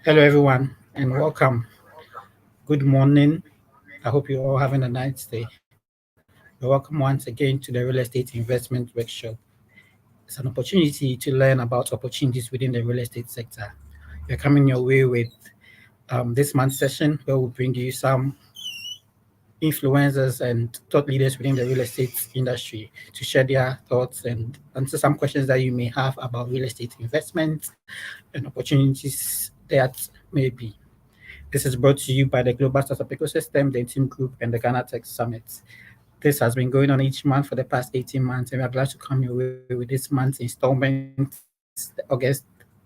Hello, everyone, and welcome. Good morning. I hope you're all having a nice day. You're welcome once again to the Real Estate Investment Workshop. It's an opportunity to learn about opportunities within the real estate sector. We're coming your way with this month's session where we'll bring you some influencers and thought leaders within the real estate industry to share their thoughts and answer some questions that you may have about real estate investment and opportunities that may be. This is brought to you by the Global Startup Ecosystem, the Team Group, and the Ghana Tech Summit. This has been going on each month for the past 18 months, and we are glad to come your way with this month's installment, the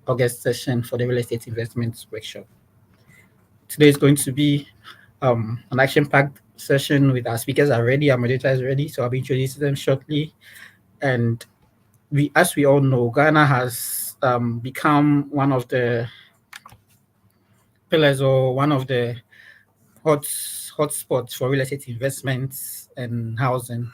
August session for the Real Estate Investments Workshop. Today is going to be an action-packed session with our speakers are ready, our moderator is ready, so I'll be introducing them shortly. And as we all know, Ghana has become one of the pillars or one of the hot hotspots for real estate investments and housing.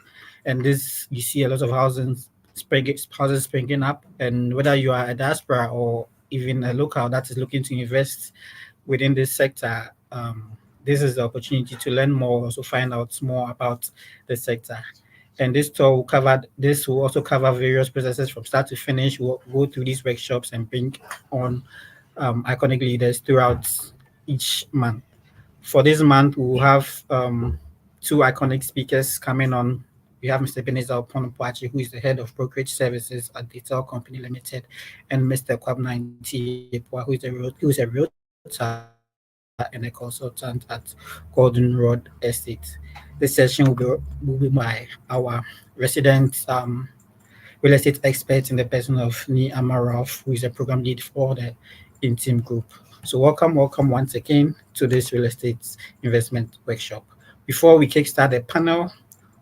And this you see a lot of houses springing up. And whether you are a diaspora or even a local that is looking to invest within this sector, this is the opportunity to learn more, also find out more about the sector. And this will also cover various processes from start to finish. We'll go through these workshops and bring on iconic leaders throughout each month. For this month, we will have two iconic speakers coming on. We have Mr. Ebenezer Oponopoachi, who is the head of brokerage services at Detail Company Limited, and Mr. Kwabna Ntiyepua, who is a realtor and a consultant at Gordon Road Estate. This session will be by our resident real estate expert in the person of Ni Amaraf, who is a program lead for the Intim Group. So welcome once again to this real estate investment workshop. Before we kickstart the panel,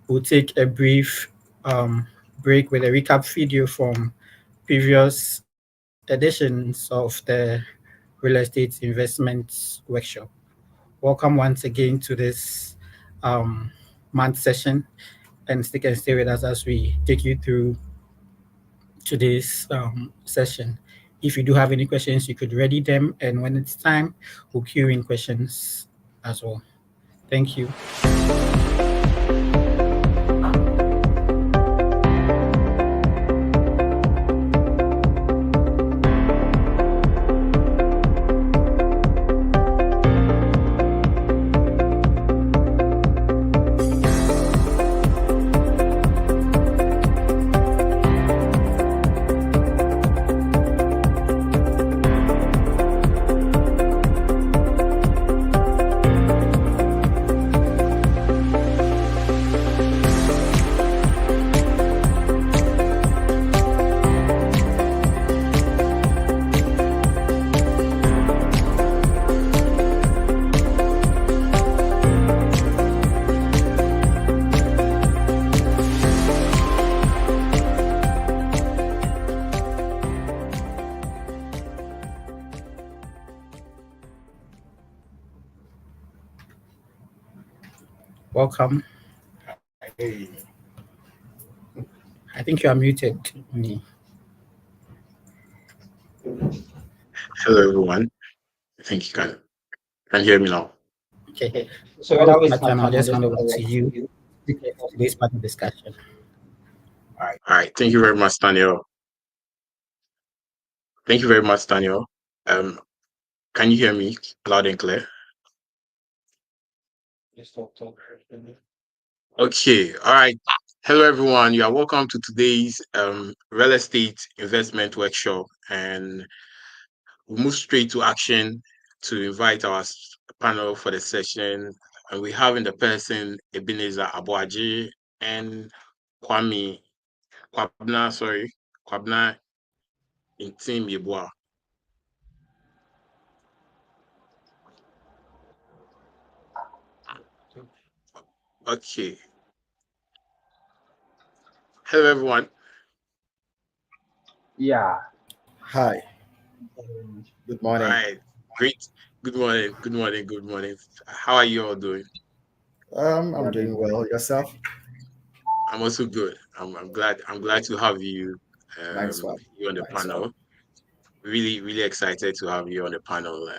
we'll take a brief break with a recap video from previous editions of the real estate investment workshop. Welcome once again to this um, month session, and stick and stay with us as we take you through today's session. If you do have any questions, you could ready them, and when it's time, we'll queue in questions as well. Thank you. Welcome. I think you are muted. Me. Hello, everyone. I think you can hear me now. Okay. So Without without wasting my wasting my time, I'll time, I'll just just hand hand over over to to you you. for today's part of discussion. All right. Thank you very much, Daniel. Thank you very much, Daniel. Um, can you hear me loud and clear? Just talk. Okay. All right. Hello, everyone. You are welcome to today's real estate investment workshop, and we'll move straight to action to invite our panel for the session. And we have in the person Ebenezer Aboaji and Kwame Kwabna Ntiyepua. Okay. Hello, everyone. Yeah. Hi, good All morning. right. Great. Good morning. Good morning. Good morning. How are you all doing? I'm doing well. Yourself? I'm also good. I'm glad to have you Nice one. here on the Nice one. panel. really excited to have you on the panel.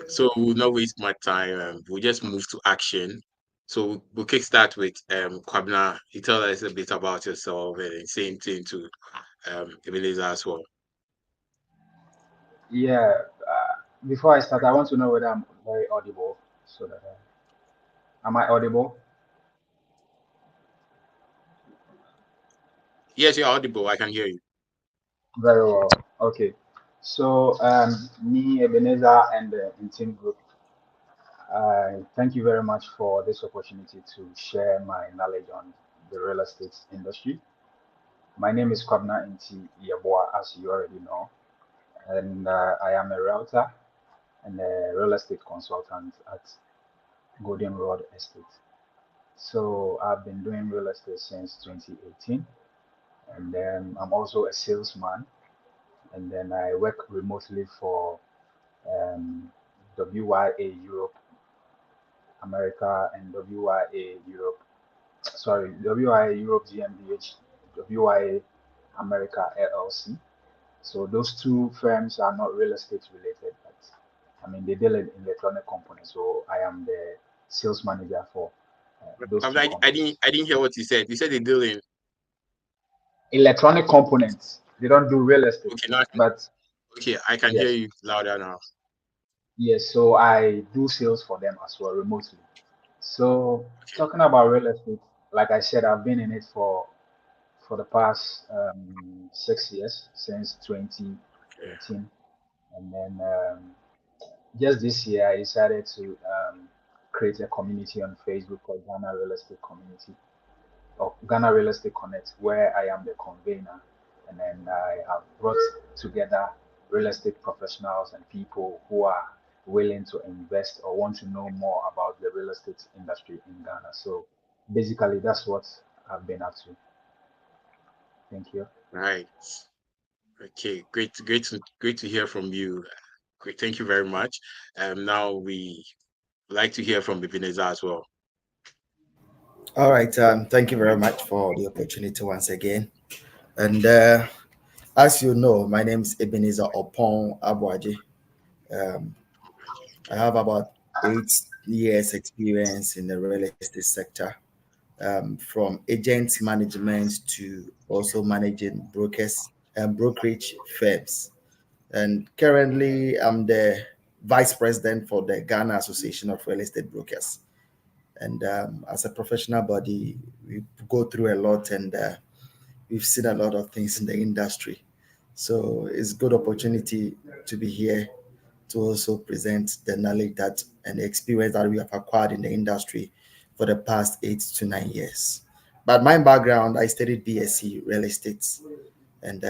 So we'll not waste my time. We'll just move to action. So we'll kickstart with Kwabna. You tell us a bit about yourself and same thing to Ebenezer as well. Yeah. Before I start, I want to know whether I'm very audible. So that am I audible? Yes, you're audible. I can hear you. Very well. Okay. So me, Ebenezer, and the Team Group, thank you very much for this opportunity to share my knowledge on the real estate industry. My name is Kwabna Inti Yeboah, as you already know, and I am a realtor and a real estate consultant at Golden Road Estate. So I've been doing real estate since 2018, and then I'm also a salesman, and then I work remotely for WYA Europe, America, and WYA Europe. Sorry, WYA Europe GmbH, WYA America LLC. So those two firms are not real estate related, but I mean they deal in electronic components. So I am the sales manager for those two companies. I didn't hear what you said. You said they deal in Electronic components. They don't do real estate, okay now but okay, I can hear yes, you louder now. yes. So I do sales for them as well remotely. So Okay, talking about real estate, like I said, I've been in it for the past 6 years since okay. 2018, and then just this year I decided to create a community on Facebook called Ghana Real Estate Community or Ghana Real Estate Connect, where I am the convener, and then I have brought together real estate professionals and people who are willing to invest or want to know more about the real estate industry in Ghana. So basically, that's what I've been up to. Thank you. Right. Okay, great to hear from you. Great, thank you very much. Now we like to hear from Ebenezer as well. All right. Thank you very much for the opportunity once again. And as you know, my name is Ebenezer Opon Abwaji. Um, I have about 8 years experience in the real estate sector, from agent management to also managing brokers and brokerage firms. And currently, I'm the vice president for the Ghana Association of Real Estate Brokers. And as a professional body, we go through a lot, and we've seen a lot of things in the industry. So it's a good opportunity to be here to also present the knowledge that and the experience that we have acquired in the industry for the past 8 to 9 years. But my background, I studied BSc real estate, and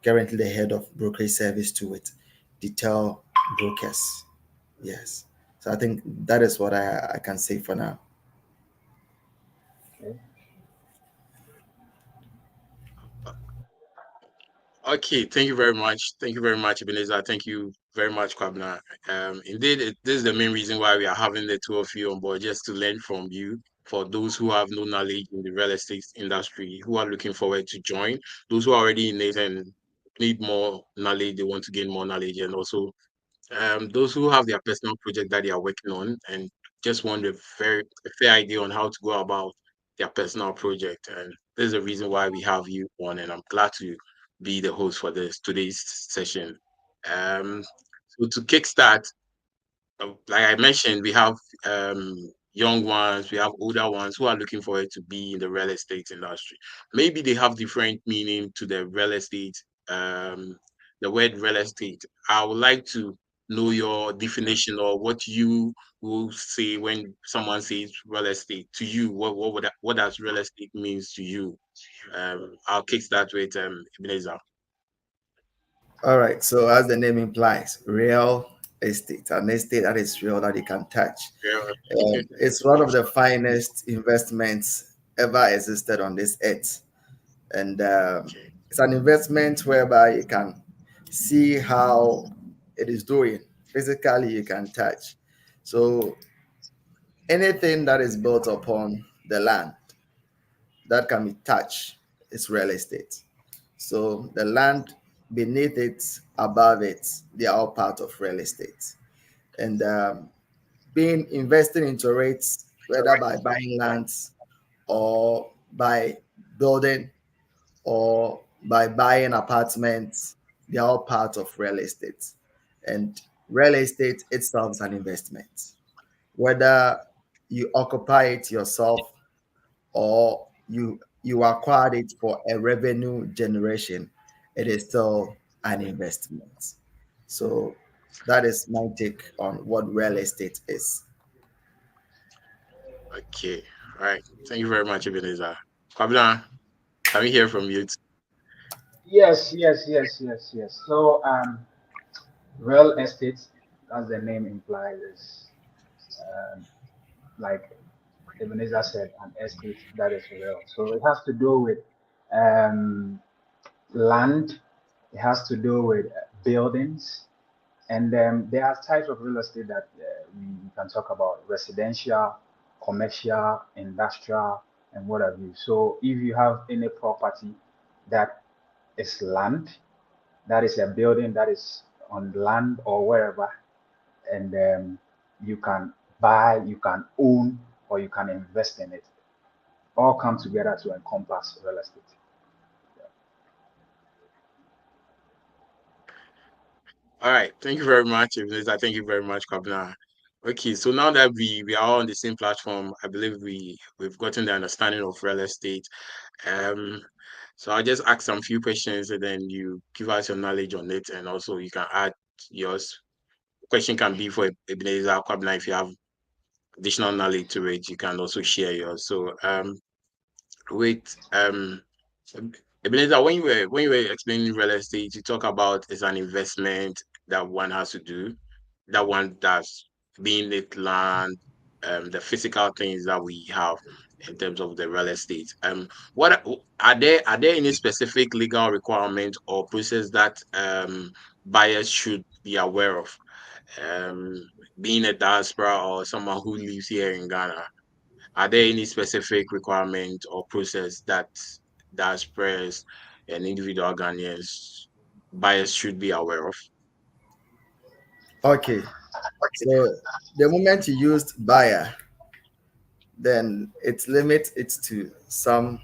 currently the head of brokerage service to it, Detail Brokers. Yes. So I think that is what I can say for now. Okay. Okay, thank you very much. Thank you very much, Ebenezer. Thank you very much, Kwabna. Indeed, this is the main reason why we are having the two of you on board, just to learn from you. For those who have no knowledge in the real estate industry, who are looking forward to join, those who are already in it and need more knowledge, they want to gain more knowledge, and also those who have their personal project that they are working on and just want a fair idea on how to go about their personal project. And this is the reason why we have you on, and I'm glad to be the host for this today's session. Um, so to kickstart, like I mentioned, we have young ones, we have older ones who are looking for it to be in the real estate industry. Maybe they have different meaning to the real estate, the word real estate. I would like to know your definition or what you will say when someone says real estate to you. What does real estate means to you? I'll kickstart with Ebenezer. All right. So as the name implies, real estate, an estate that is real that you can touch. Yeah. It's one of the finest investments ever existed on this earth. And Okay. it's an investment whereby you can see how it is doing. Physically, you can touch. So anything that is built upon the land that can be touched is real estate. So the land beneath it, above it, they are all part of real estate. And being investing into REITs, whether by buying lands or by building or by buying apartments, they are all part of real estate. And real estate itself is an investment. Whether you occupy it yourself or you acquired it for a revenue generation, it is still an investment. So that is my take on what real estate is. Okay. All right. Thank you very much, Ebenezer. Kwabena, can we hear from you? Yes. So, real estate, as the name implies, is um, like Ebenezer said, an estate that is real. So it has to do with um, land. It has to do with buildings, and there are types of real estate that we can talk about: residential, commercial, industrial, and what have you. So if you have any property that is land, that is a building that is on land or wherever, and you can buy, you can own, or you can invest in it. All come together to encompass real estate. All right. Thank you very much, Ebenezer. Thank you very much, Kwabena. Okay, so now that we are all on the same platform, I believe we've gotten the understanding of real estate. So I'll just ask some few questions and then you give us your knowledge on it, and also you can add yours. Question can be for Ebenezer, Kwabena. If you have additional knowledge to it, you can also share yours. So with Ebenezer, when you were explaining real estate, you talk about it's an investment that one has to do, that one does, being it land, the physical things that we have in terms of the real estate. What are there any specific legal requirements or process that buyers should be aware of? Being a diaspora or someone who lives here in Ghana, are there any specific requirement or process that diasporas and individual Ghanaians buyers should be aware of? Okay. So the moment you used buyer, then it limits it to some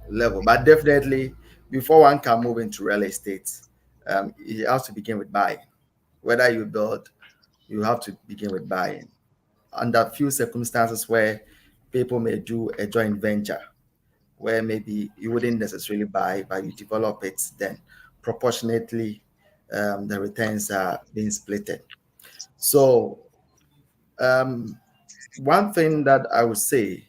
level. But definitely, before one can move into real estate, you have to begin with buying. Whether you build, you have to begin with buying. Under few circumstances where people may do a joint venture, where maybe you wouldn't necessarily buy, but you develop it, then proportionately the returns are being splitted. So one thing that I would say,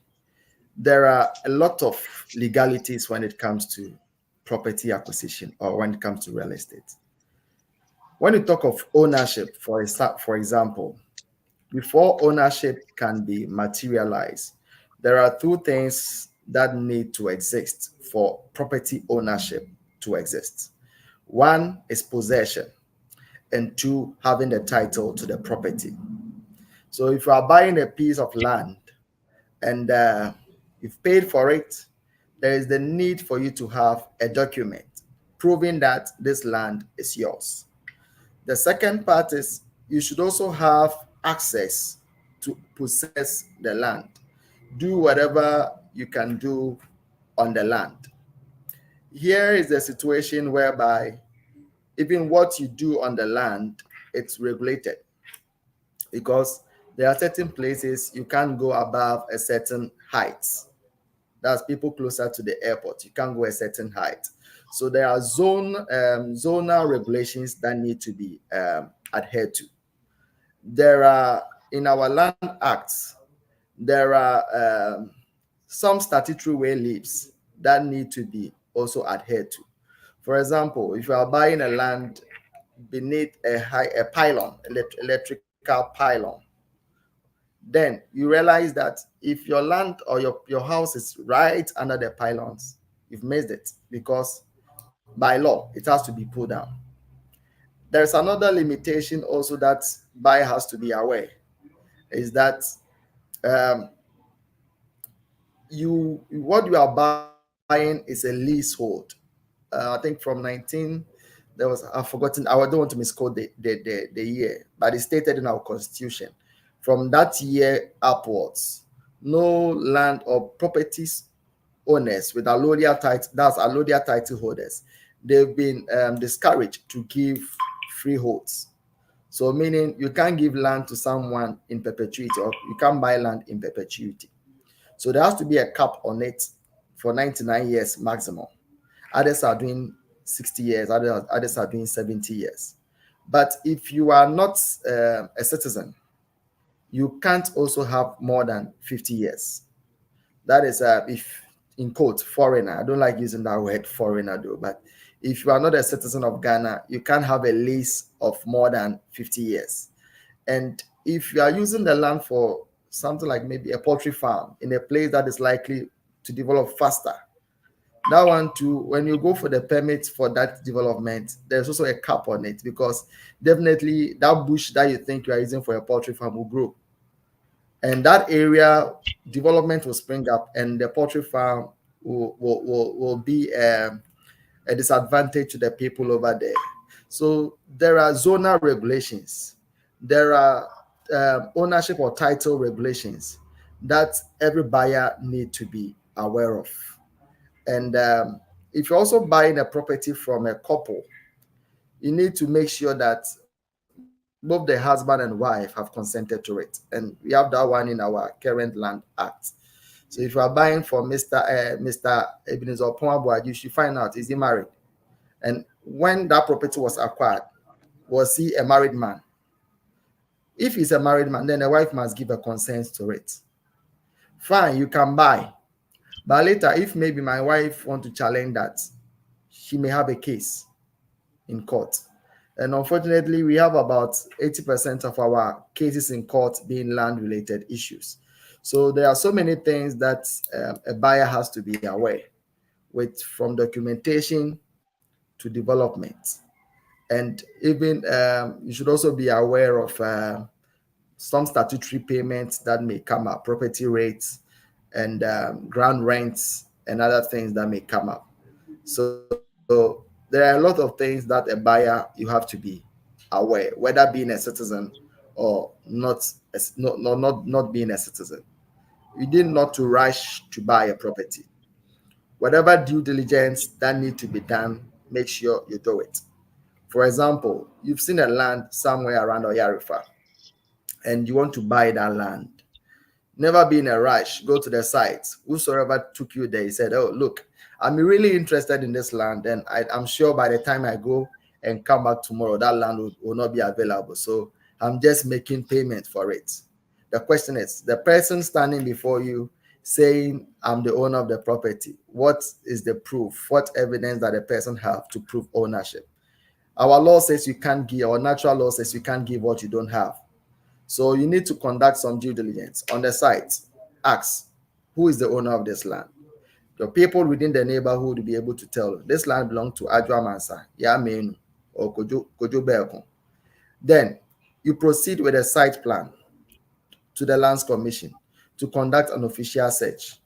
there are a lot of legalities when it comes to property acquisition or when it comes to real estate. When you talk of ownership, for example, before ownership can be materialized, there are two things that need to exist for property ownership to exist. One is possession, and two, having the title to the property. So if you are buying a piece of land and you've paid for it, there is the need for you to have a document proving that this land is yours. The second part is you should also have access to possess the land. Do whatever you can do on the land. Here is the situation whereby even what you do on the land, it's regulated, because there are certain places you can't go above a certain height. That's people closer to the airport. You can't go a certain height. So there are zonal regulations that need to be adhered to. There are, in our land acts, there are some statutory way leaves that need to be also adhered to. For example, if you are buying a land beneath a pylon, electrical pylon, then you realize that if your land or your house is right under the pylons, you've missed it, because by law it has to be pulled down. There's another limitation also that buyer has to be aware, is that what you are buying is a leasehold. I think from 19, there was, I've forgotten, I don't want to misquote the year, but it's stated in our constitution. From that year upwards, no land or properties owners with allodial title, that's allodial title holders, they've been discouraged to give freeholds. So meaning you can't give land to someone in perpetuity, or you can't buy land in perpetuity. So there has to be a cap on it for 99 years maximum. Others are doing 60 years, others are doing 70 years. But if you are not a citizen, you can't also have more than 50 years. That is, if in quote, foreigner. I don't like using that word foreigner though, but if you are not a citizen of Ghana, you can't have a lease of more than 50 years. And if you are using the land for something like maybe a poultry farm in a place that is likely to develop faster, that one too, when you go for the permit for that development, there's also a cap on it, because definitely that bush that you think you are using for a poultry farm will grow. And that area development will spring up, and the poultry farm will be a disadvantage to the people over there. So there are zonal regulations, there are ownership or title regulations that every buyer need to be aware of. And if you're also buying a property from a couple, you need to make sure that both the husband and wife have consented to it. And we have that one in our current Land Act. So if you are buying for Mr. Ebenezer Opoabuaj, you should find out, is he married? And when that property was acquired, was he a married man? If he's a married man, then the wife must give a consent to it. Fine, you can buy. But later, if maybe my wife want to challenge that, she may have a case in court. And unfortunately, we have about 80% of our cases in court being land-related issues. So there are so many things that a buyer has to be aware with, from documentation to development. And even you should also be aware of some statutory payments that may come up, property rates and ground rents and other things that may come up. So there are a lot of things that a buyer, you have to be aware, whether being a citizen or not being a citizen. You need not to rush to buy a property. Whatever due diligence that need to be done, make sure you do it. For example, you've seen a land somewhere around Oyarifa and you want to buy that land. Never be in a rush. Go to the site. Whosoever took you there, he said, oh, look, I'm really interested in this land, and I'm sure by the time I go and come back tomorrow, that land will not be available. So I'm just making payment for it. The question is, the person standing before you saying, I'm the owner of the property, what is the proof? What evidence that the person have to prove ownership? Our law says you can't give, or natural law says you can't give what you don't have. So you need to conduct some due diligence on the site. Ask, who is the owner of this land? The people within the neighborhood will be able to tell, this land belongs to Adwa Mansa, Yamenu, or Kojo Belko. Then you proceed with a site plan to the Lands Commission to conduct an official search.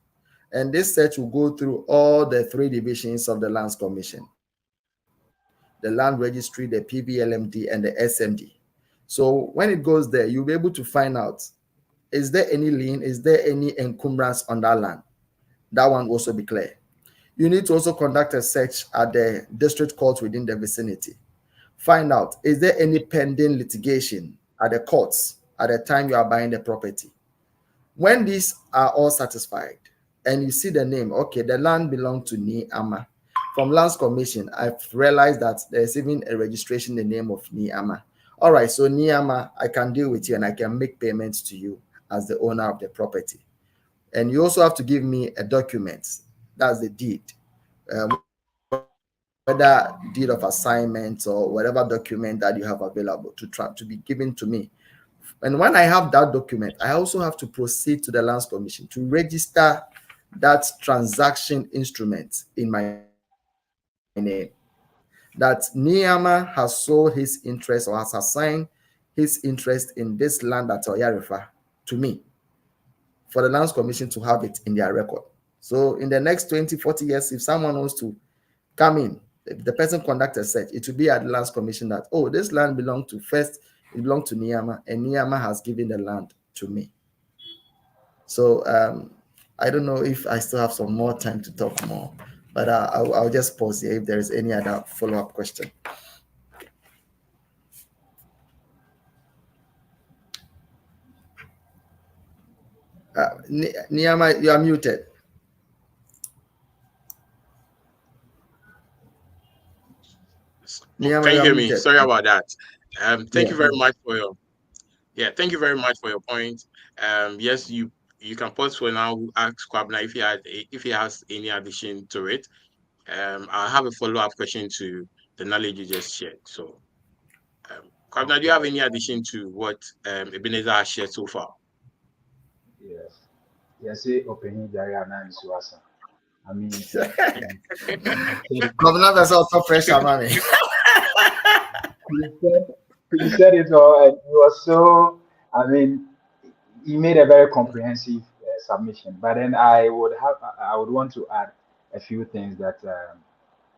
And this search will go through all the 3 divisions of the Lands Commission: the Land Registry, the PVLMD, and the SMD. So when it goes there, you'll be able to find out, is there any lien? Is there any encumbrance on that land? That one will also be clear. You need to also conduct a search at the district court within the vicinity. Find out, is there any pending litigation at the courts at the time you are buying the property? When these are all satisfied and you see the name, okay, the land belongs to Ni Ama. From Lands Commission, I've realized that there's even a registration in the name of Ni Ama. All right, so Ni Ama, I can deal with you and I can make payments to you as the owner of the property. And you also have to give me a document, that's the deed, whether deed of assignment or whatever document that you have available to be given to me. And when I have that document, I also have to proceed to the Lands Commission to register that transaction instrument in my name, that Ni Ama has sold his interest or has assigned his interest in this land at Oyarifa to me, for the Lands Commission to have it in their record. So in the next 20, 40 years, if someone wants to come in if the person conducts a search, it will be at the Lands Commission that, oh, this land belonged to it belonged to Niyama, and Niyama has given the land to me. So I don't know if I still have some more time to talk more, but I'll just pause here if there is any other follow-up question. Niyama, you are muted. Niyama, can you hear me? Muted. Sorry about that. Thank you very much for your thank you very much for your point. Yes, you can pause for now. Ask Kwabena if he has any addition to it. I'll have a follow-up question to the knowledge you just shared. So, Kwabena, do you have any addition to what Ebenezer has shared so far? Yes. Yes, opening Jariana and Suasa. I mean, Governor, that's also pressure, man. You said it all, and it was so. I mean, he made a very comprehensive submission. But then I would want to add a few things that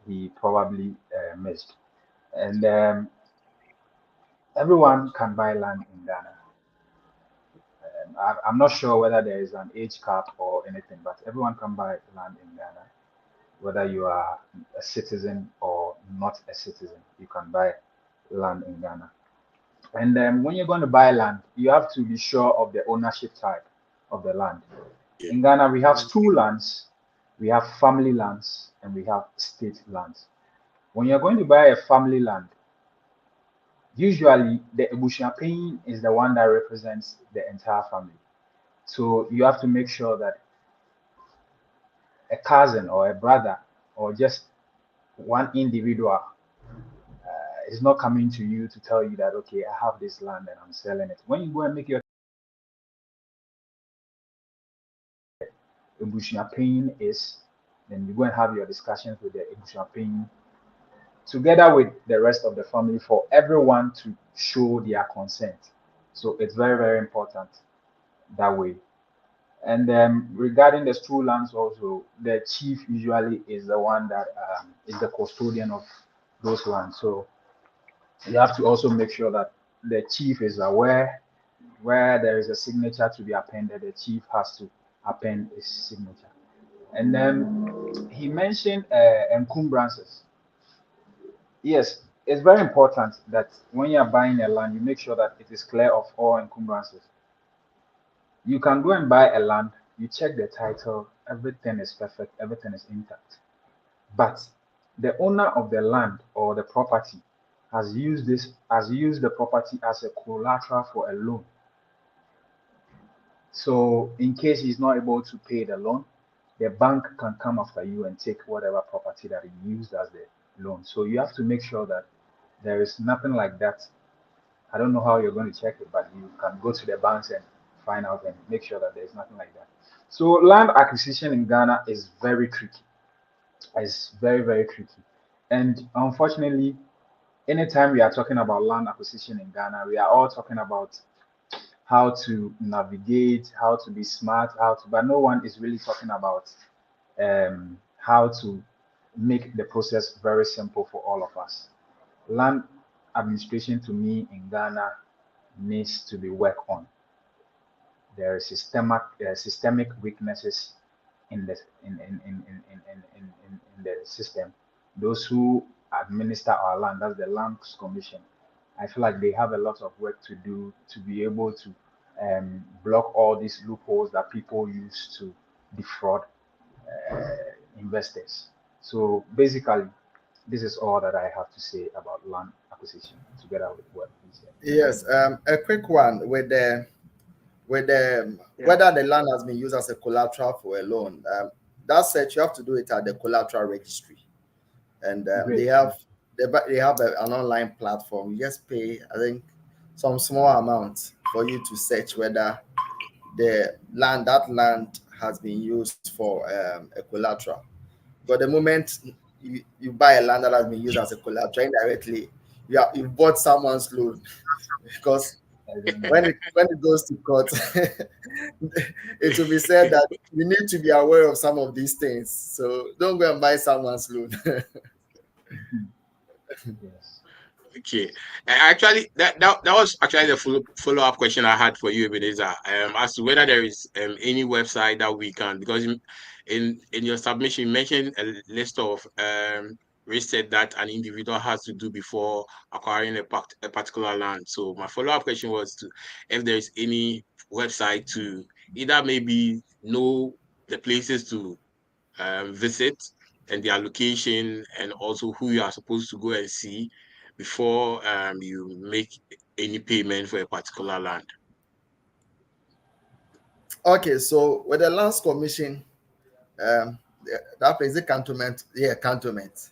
he probably missed. And everyone can buy land in Ghana. I'm not sure whether there is an age cap or anything, but everyone can buy land in Ghana. Whether you are a citizen or not a citizen, you can buy land in Ghana. And when you're going to buy land, you have to be sure of the ownership type of the land. In Ghana, we have two lands. We have family lands and we have state lands. When you're going to buy a family land, usually the Ebusuapɛnyin is the one that represents the entire family. So you have to make sure that a cousin or a brother or just one individual is not coming to you to tell you that, okay, I have this land and I'm selling it. When you go and make your Ebusuapɛnyin is, then you go and have your discussions with the Ebusuapɛnyin together with the rest of the family for everyone to show their consent. So it's very, very important that way. And regarding the school lands also, the chief usually is the one that is the custodian of those lands. So you have to also make sure that the chief is aware where there is a signature to be appended, the chief has to append his signature. And then he mentioned encumbrances. Yes, it's very important that when you're buying a land, you make sure that it is clear of all encumbrances. You can go and buy a land, you check the title, everything is perfect, everything is intact. But the owner of the land or the property has used the property as a collateral for a loan. So in case he's not able to pay the loan, the bank can come after you and take whatever property that he used as the loan. So you have to make sure that there is nothing like that. I don't know how you're going to check it, but you can go to the banks and find out and make sure that there's nothing like that. So land acquisition in Ghana is very tricky. It's very, very tricky. And unfortunately, anytime we are talking about land acquisition in Ghana, we are all talking about how to navigate, how to be smart, but no one is really talking about how to make the process very simple for all of us. Land administration, to me, in Ghana needs to be worked on. There are systemic weaknesses in the system. Those who administer our land, that's the Lands Commission, I feel like they have a lot of work to do to be able to block all these loopholes that people use to defraud investors. So basically, this is all that I have to say about land acquisition, together with what he said. Yes, a quick one with the whether the land has been used as a collateral for a loan. That search, you have to do it at the collateral registry, and they have an online platform. You just pay, I think, some small amount for you to search whether that land has been used for a collateral. But the moment you buy a land that has been used as a collateral, indirectly you bought someone's loan, because when it goes to court, it will be said that you need to be aware of some of these things. So don't go and buy someone's loan. Yes. Okay. Actually, that was actually the follow-up question I had for you, Ebenezer, as to whether there is any website that we can, because in your submission you mentioned a list of research that an individual has to do before acquiring a particular land. So my follow-up question was to if there is any website to either maybe know the places to visit and their location, and also who you are supposed to go and see before you make any payment for a particular land. Okay, so with the Lands Commission, that place, the cantonment, yeah, cantonment.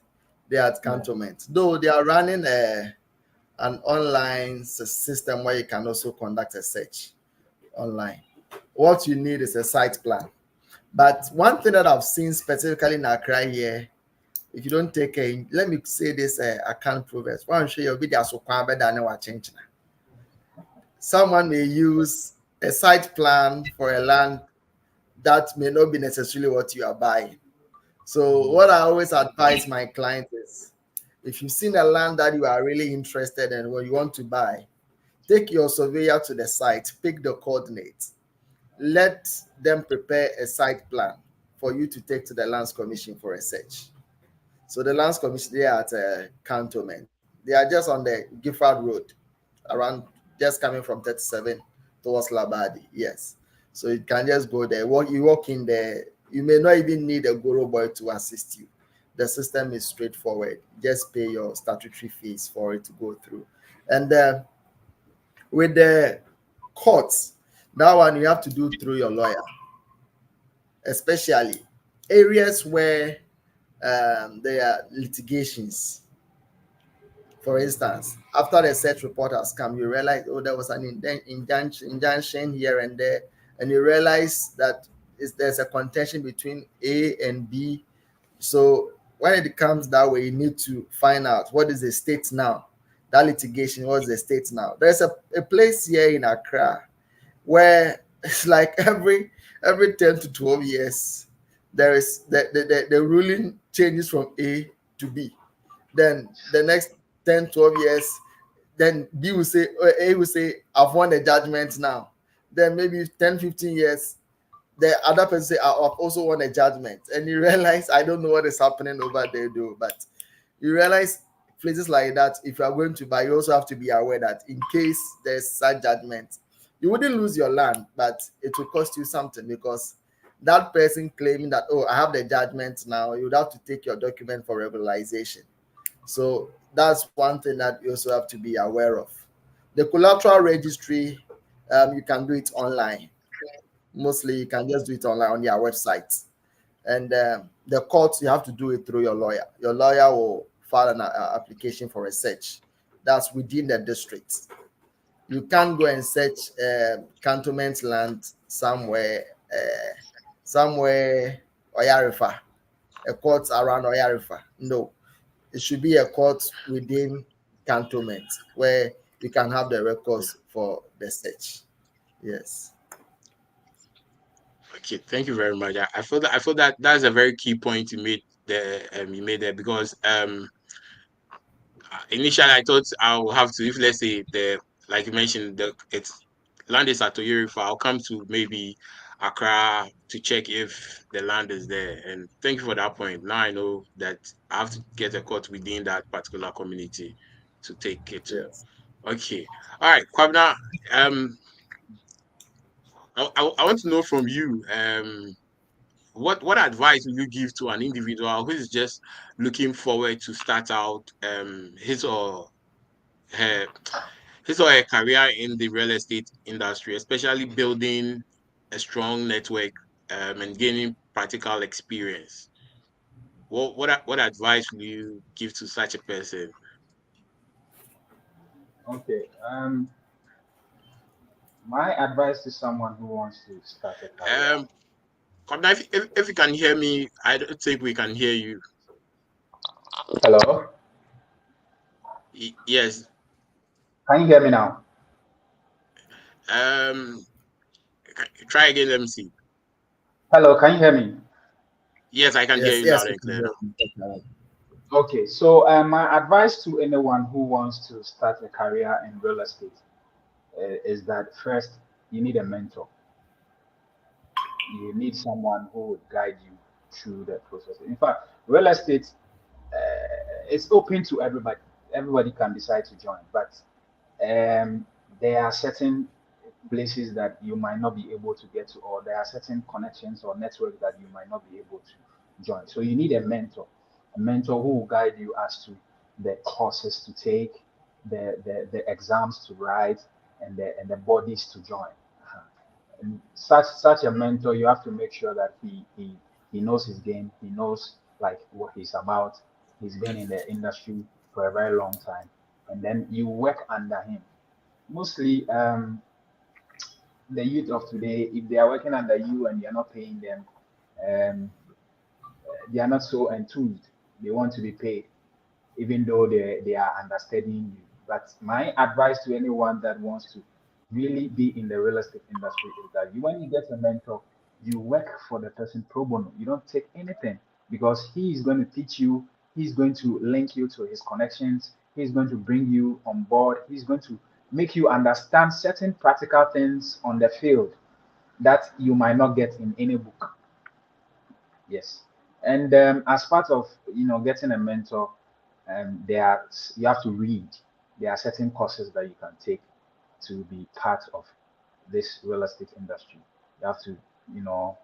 They are at cantonment. Though they are running an online system where you can also conduct a search online. What you need is a site plan. But one thing that I've seen specifically in Accra here, if you don't take a, let me say this, account proverbs. One show you video so change. Someone may use a site plan for a land that may not be necessarily what you are buying. So what I always advise my clients is, if you've seen a land that you are really interested in or you want to buy, take your surveyor to the site, pick the coordinates, let them prepare a site plan for you to take to the Lands Commission for a search. So the Lands Commission, they are at Cantonment. They are just on the Gifford Road, around just coming from 37 towards Labadi. Yes. So you can just go there. You walk in there. You may not even need a Guru boy to assist you. The system is straightforward. Just pay your statutory fees for it to go through. And with the courts, that one you have to do through your lawyer, especially areas where there are litigations. For instance, after the search report has come, you realize, oh, there was an injunction here and there, and you realize that there's a contention between A and B. So when it comes that way, you need to find out what is the state now. That litigation, what's the state now? There's a place here in Accra where it's like every 10 to 12 years, there is the ruling changes from A to B. Then the next 10, 12 years, then B will say, or A will say, I've won the judgment now. Then maybe 10, 15 years, the other person say, I've also won a judgment. And you realize, I don't know what is happening over there, though, but you realize places like that, if you are going to buy, you also have to be aware that in case there's such judgment, you wouldn't lose your land, but it will cost you something, because that person claiming that, oh, I have the judgment now, you would have to take your document for regularization. So that's one thing that you also have to be aware of. The collateral registry, you can do it online. Mostly you can just do it online on their website. And the court, you have to do it through your lawyer. Your lawyer will file an application for a search. That's within the district. You can't go and search cantonment land somewhere Oyarifa, a court around Oyarifa. No, it should be a court within cantonment where you can have the records for the search. Yes. Okay, thank you very much. I feel that that's a very key point you made there. Because initially I thought I will have to, if let's say like you mentioned, it's land is at Oyarifa, I'll come to maybe Accra to check if the land is there. And thank you for that point. Now I know that I have to get a court within that particular community to take it to. Yes. Okay. All right, Kwabena, I want to know from you, what advice will you give to an individual who is just looking forward to start out his or her career in the real estate industry, especially building a strong network and gaining practical experience? What advice will you give to such a person? Okay. My advice to someone who wants to start a career. If you can hear me, I don't think we can hear you. Hello. Yes. Can you hear me now? Try again. Let me see. Hello. Can you hear me? Yes, I can hear you loud and clear now. Okay, so my advice to anyone who wants to start a career in real estate is that first you need a mentor. You need someone who would guide you through the process. In fact, real estate is open to everybody. Everybody can decide to join, but there are certain places that you might not be able to get to, or there are certain connections or networks that you might not be able to join. So you need a mentor who will guide you as to the courses to take, the exams to write, and the bodies to join. And such a mentor, you have to make sure that he knows his game, he knows like what he's about. He's been in the industry for a very long time, and then you work under him. Mostly, the youth of today, if they are working under you and you're not paying them, um, they are not so enthused. They want to be paid, even though they are understudying you. But my advice to anyone that wants to really be in the real estate industry is that when you get a mentor, you work for the person pro bono. You don't take anything because he is going to teach you, he's going to link you to his connections, he's going to bring you on board, he's going to make you understand certain practical things on the field that you might not get in any book. Yes. And as part of getting a mentor, you have to read. There are certain courses that you can take to be part of this real estate industry. You have to, you know,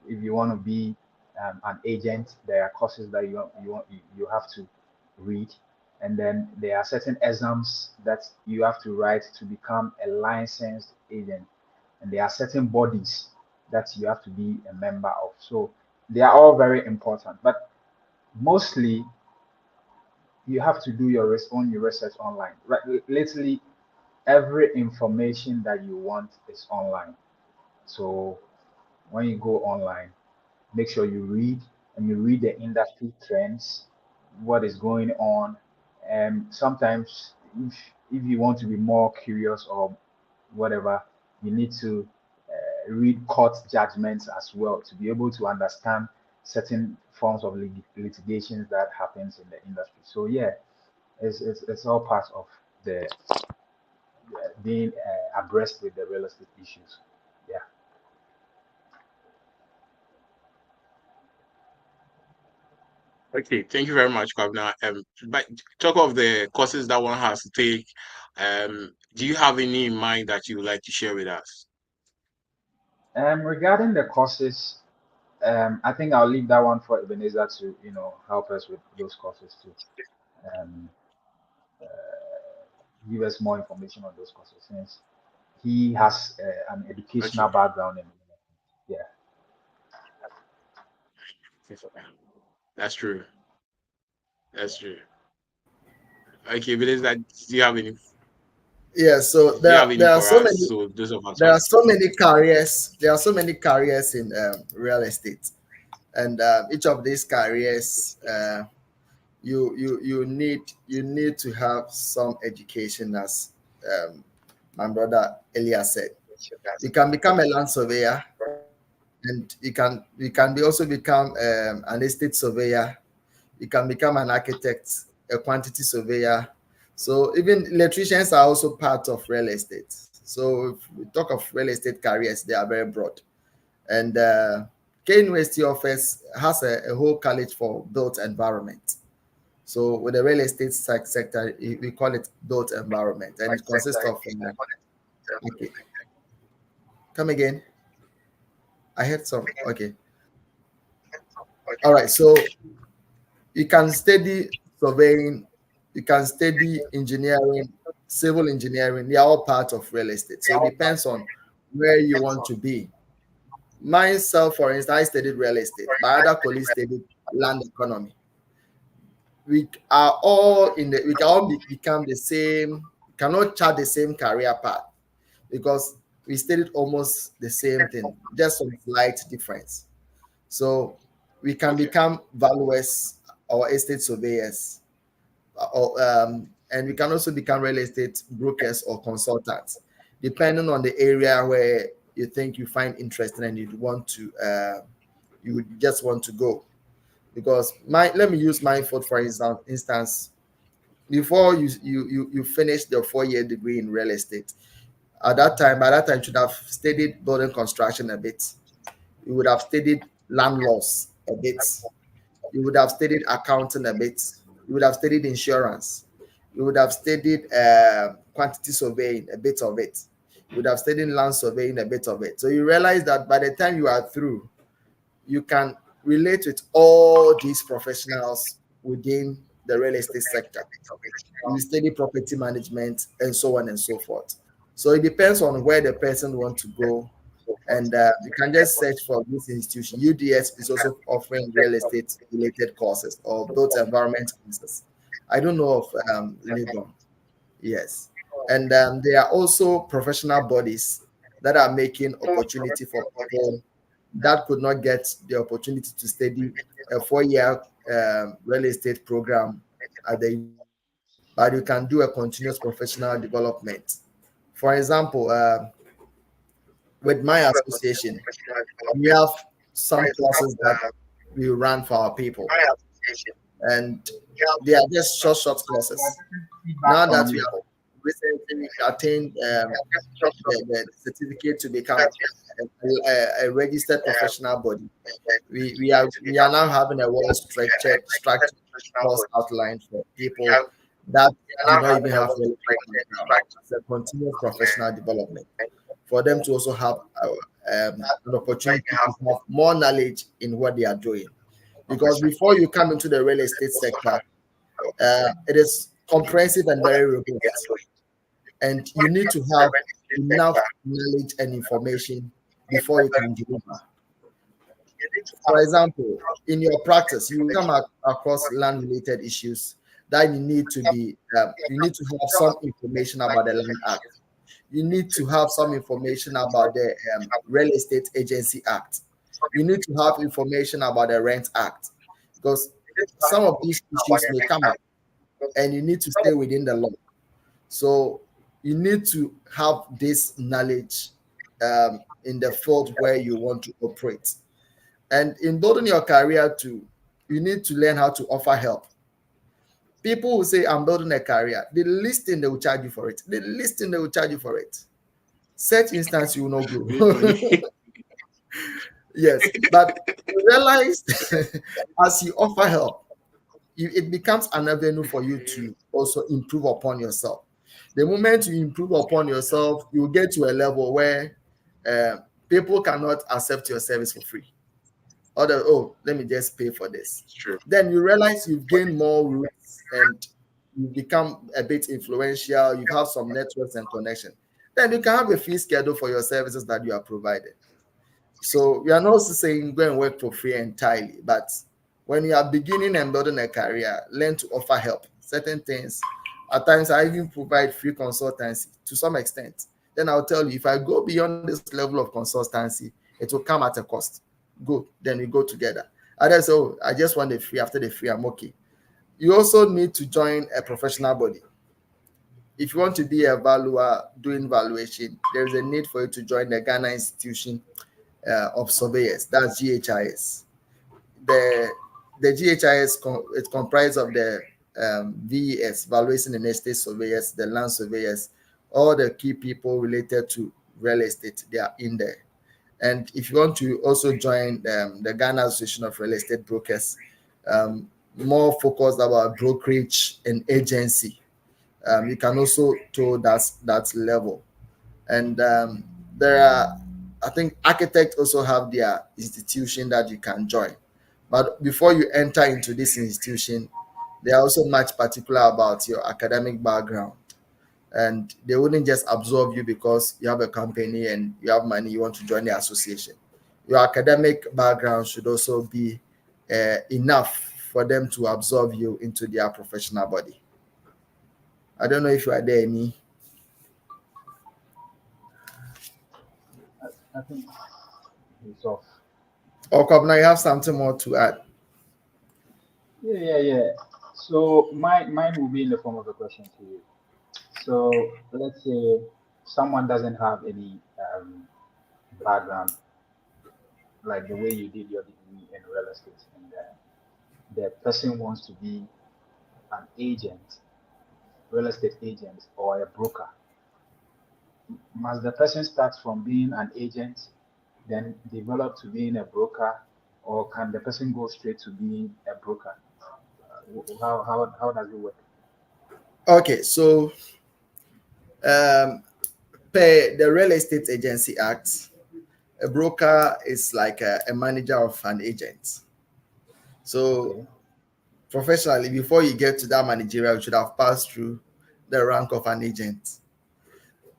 if you want to be an agent, there are courses that you have to read, and then there are certain exams that you have to write to become a licensed agent, and there are certain bodies that you have to be a member of. So they are all very important, but mostly you have to do own your research online. Right, literally every information that you want is online. So when you go online, make sure you read and you read the industry trends, what is going on. And sometimes, if you want to be more curious or whatever, you need to read court judgments as well to be able to understand certain forms of litigations that happens in the industry. So yeah, it's all part of the being abreast with the real estate issues. Yeah. Okay, thank you very much, Kwabena. But talk of the courses that one has to take. Do you have any in mind that you would like to share with us? Regarding the courses, I think I'll leave that one for Ebenezer to, help us with those courses too. Um, give us more information on those courses since he has an educational Okay, background in yeah. that's true. That's true. Okay, but is that do you have any? Yeah, so Do you have any there are for so us? many So those of us who there are are so many careers. There are so many careers in real estate, and each of these careers, you need to have some education, as my brother Elia said. You can become a land surveyor, and you can be also become an estate surveyor. You can become an architect, a quantity surveyor. So even electricians are also part of real estate. So if we talk of real estate careers, they are very broad. And K University offers has a whole college for built environment. So with the real estate sector, we call it built environment, and it consists of okay. Come again. I heard some. Okay. All right. So you can study surveying, you can study engineering, civil engineering. They are all part of real estate. So it depends on where you want to be. Myself, for instance, I studied real estate. My other colleagues studied land economy. We are all we can all become the same, cannot chart the same career path because we studied almost the same thing, just some slight difference. So we can okay. become valuers or estate surveyors, and we can also become real estate brokers or consultants, depending on the area where you think you find interesting and you want to, you would just want to go. Because let me use Mindful for instance. Before you finish the 4-year degree in real estate, by that time you should have studied building construction a bit. You would have studied land laws a bit. You would have studied accounting a bit. You would have studied insurance. You would have studied quantity surveying, a bit of it. You would have studied land surveying, a bit of it. So you realize that by the time you are through, you can relate with all these professionals within the real estate sector. You study property management and so on and so forth. So it depends on where the person wants to go. And you can just search for this institution. UDS is also offering real estate related courses or built environment courses. I don't know of Legon. Yes. And there are also professional bodies that are making opportunity for people that could not get the opportunity to study a 4-year real estate program at the, but you can do a continuous professional development. For example, with my association, we have some classes that we run for our people, and they are just short courses. Now that we have recently attained the certificate to become a registered professional body, we are now having a well structured course outline for people that do not even have really it's a continuous professional development for them to also have an opportunity to have more knowledge in what they are doing. Because before you come into the real estate sector, it is comprehensive and very robust, and you need to have enough knowledge and information before you can deliver. For example, in your practice, you will come across land-related issues that you need to have some information about the Land Act. You need to have some information about the Real Estate Agency Act. You need to have information about the Rent Act, because some of these issues may come up and you need to stay within the law. So you need to have this knowledge in the field where you want to operate. And in building your career too, you need to learn how to offer help. People who say, I'm building a career, the least thing they will charge you for it. The least thing they will charge you for it. Such instance, you will not grow. Yes, but you realize as you offer help, it becomes an avenue for you to also improve upon yourself. The moment you improve upon yourself, you get to a level where people cannot accept your service for free. Or let me just pay for this. True. Then you realize you've gained more roots and you become a bit influential. You have some networks and connection. Then you can have a fee schedule for your services that you are provided. So we are not saying go and work for free entirely, but when you are beginning and building a career, learn to offer help. Certain things, at times I even provide free consultancy to some extent. Then I'll tell you, if I go beyond this level of consultancy, it will come at a cost. Good, then we go together. Others, I just want the free. After the free, I'm okay. You also need to join a professional body. If you want to be a valuer doing valuation, there is a need for you to join the Ghana Institution of Surveyors. That's GHIS. The GHIS it comprises of the VES, Valuation and Estate Surveyors, the land surveyors, all the key people related to real estate. They are in there. And if you want to also join the Ghana Association of Real Estate Brokers, more focused about brokerage and agency, you can also to that level. And there are, I think, architects also have their institution that you can join. But before you enter into this institution, they are also much particular about your academic background. And they wouldn't just absorb you because you have a company and you have money, you want to join the association. Your academic background should also be enough for them to absorb you into their professional body. I don't know if you are there, any. I think it's off. Or Kobna, you have something more to add? Yeah. So mine will be in the form of a question to you. So let's say someone doesn't have any background, like the way you did your degree in real estate, and the person wants to be an agent, real estate agent, or a broker, must the person start from being an agent, then develop to being a broker, or can the person go straight to being a broker? How does it work? Okay, so per the Real Estate Agency Act, a broker is like a manager of an agent. So Okay. professionally, before you get to that managerial, you should have passed through the rank of an agent.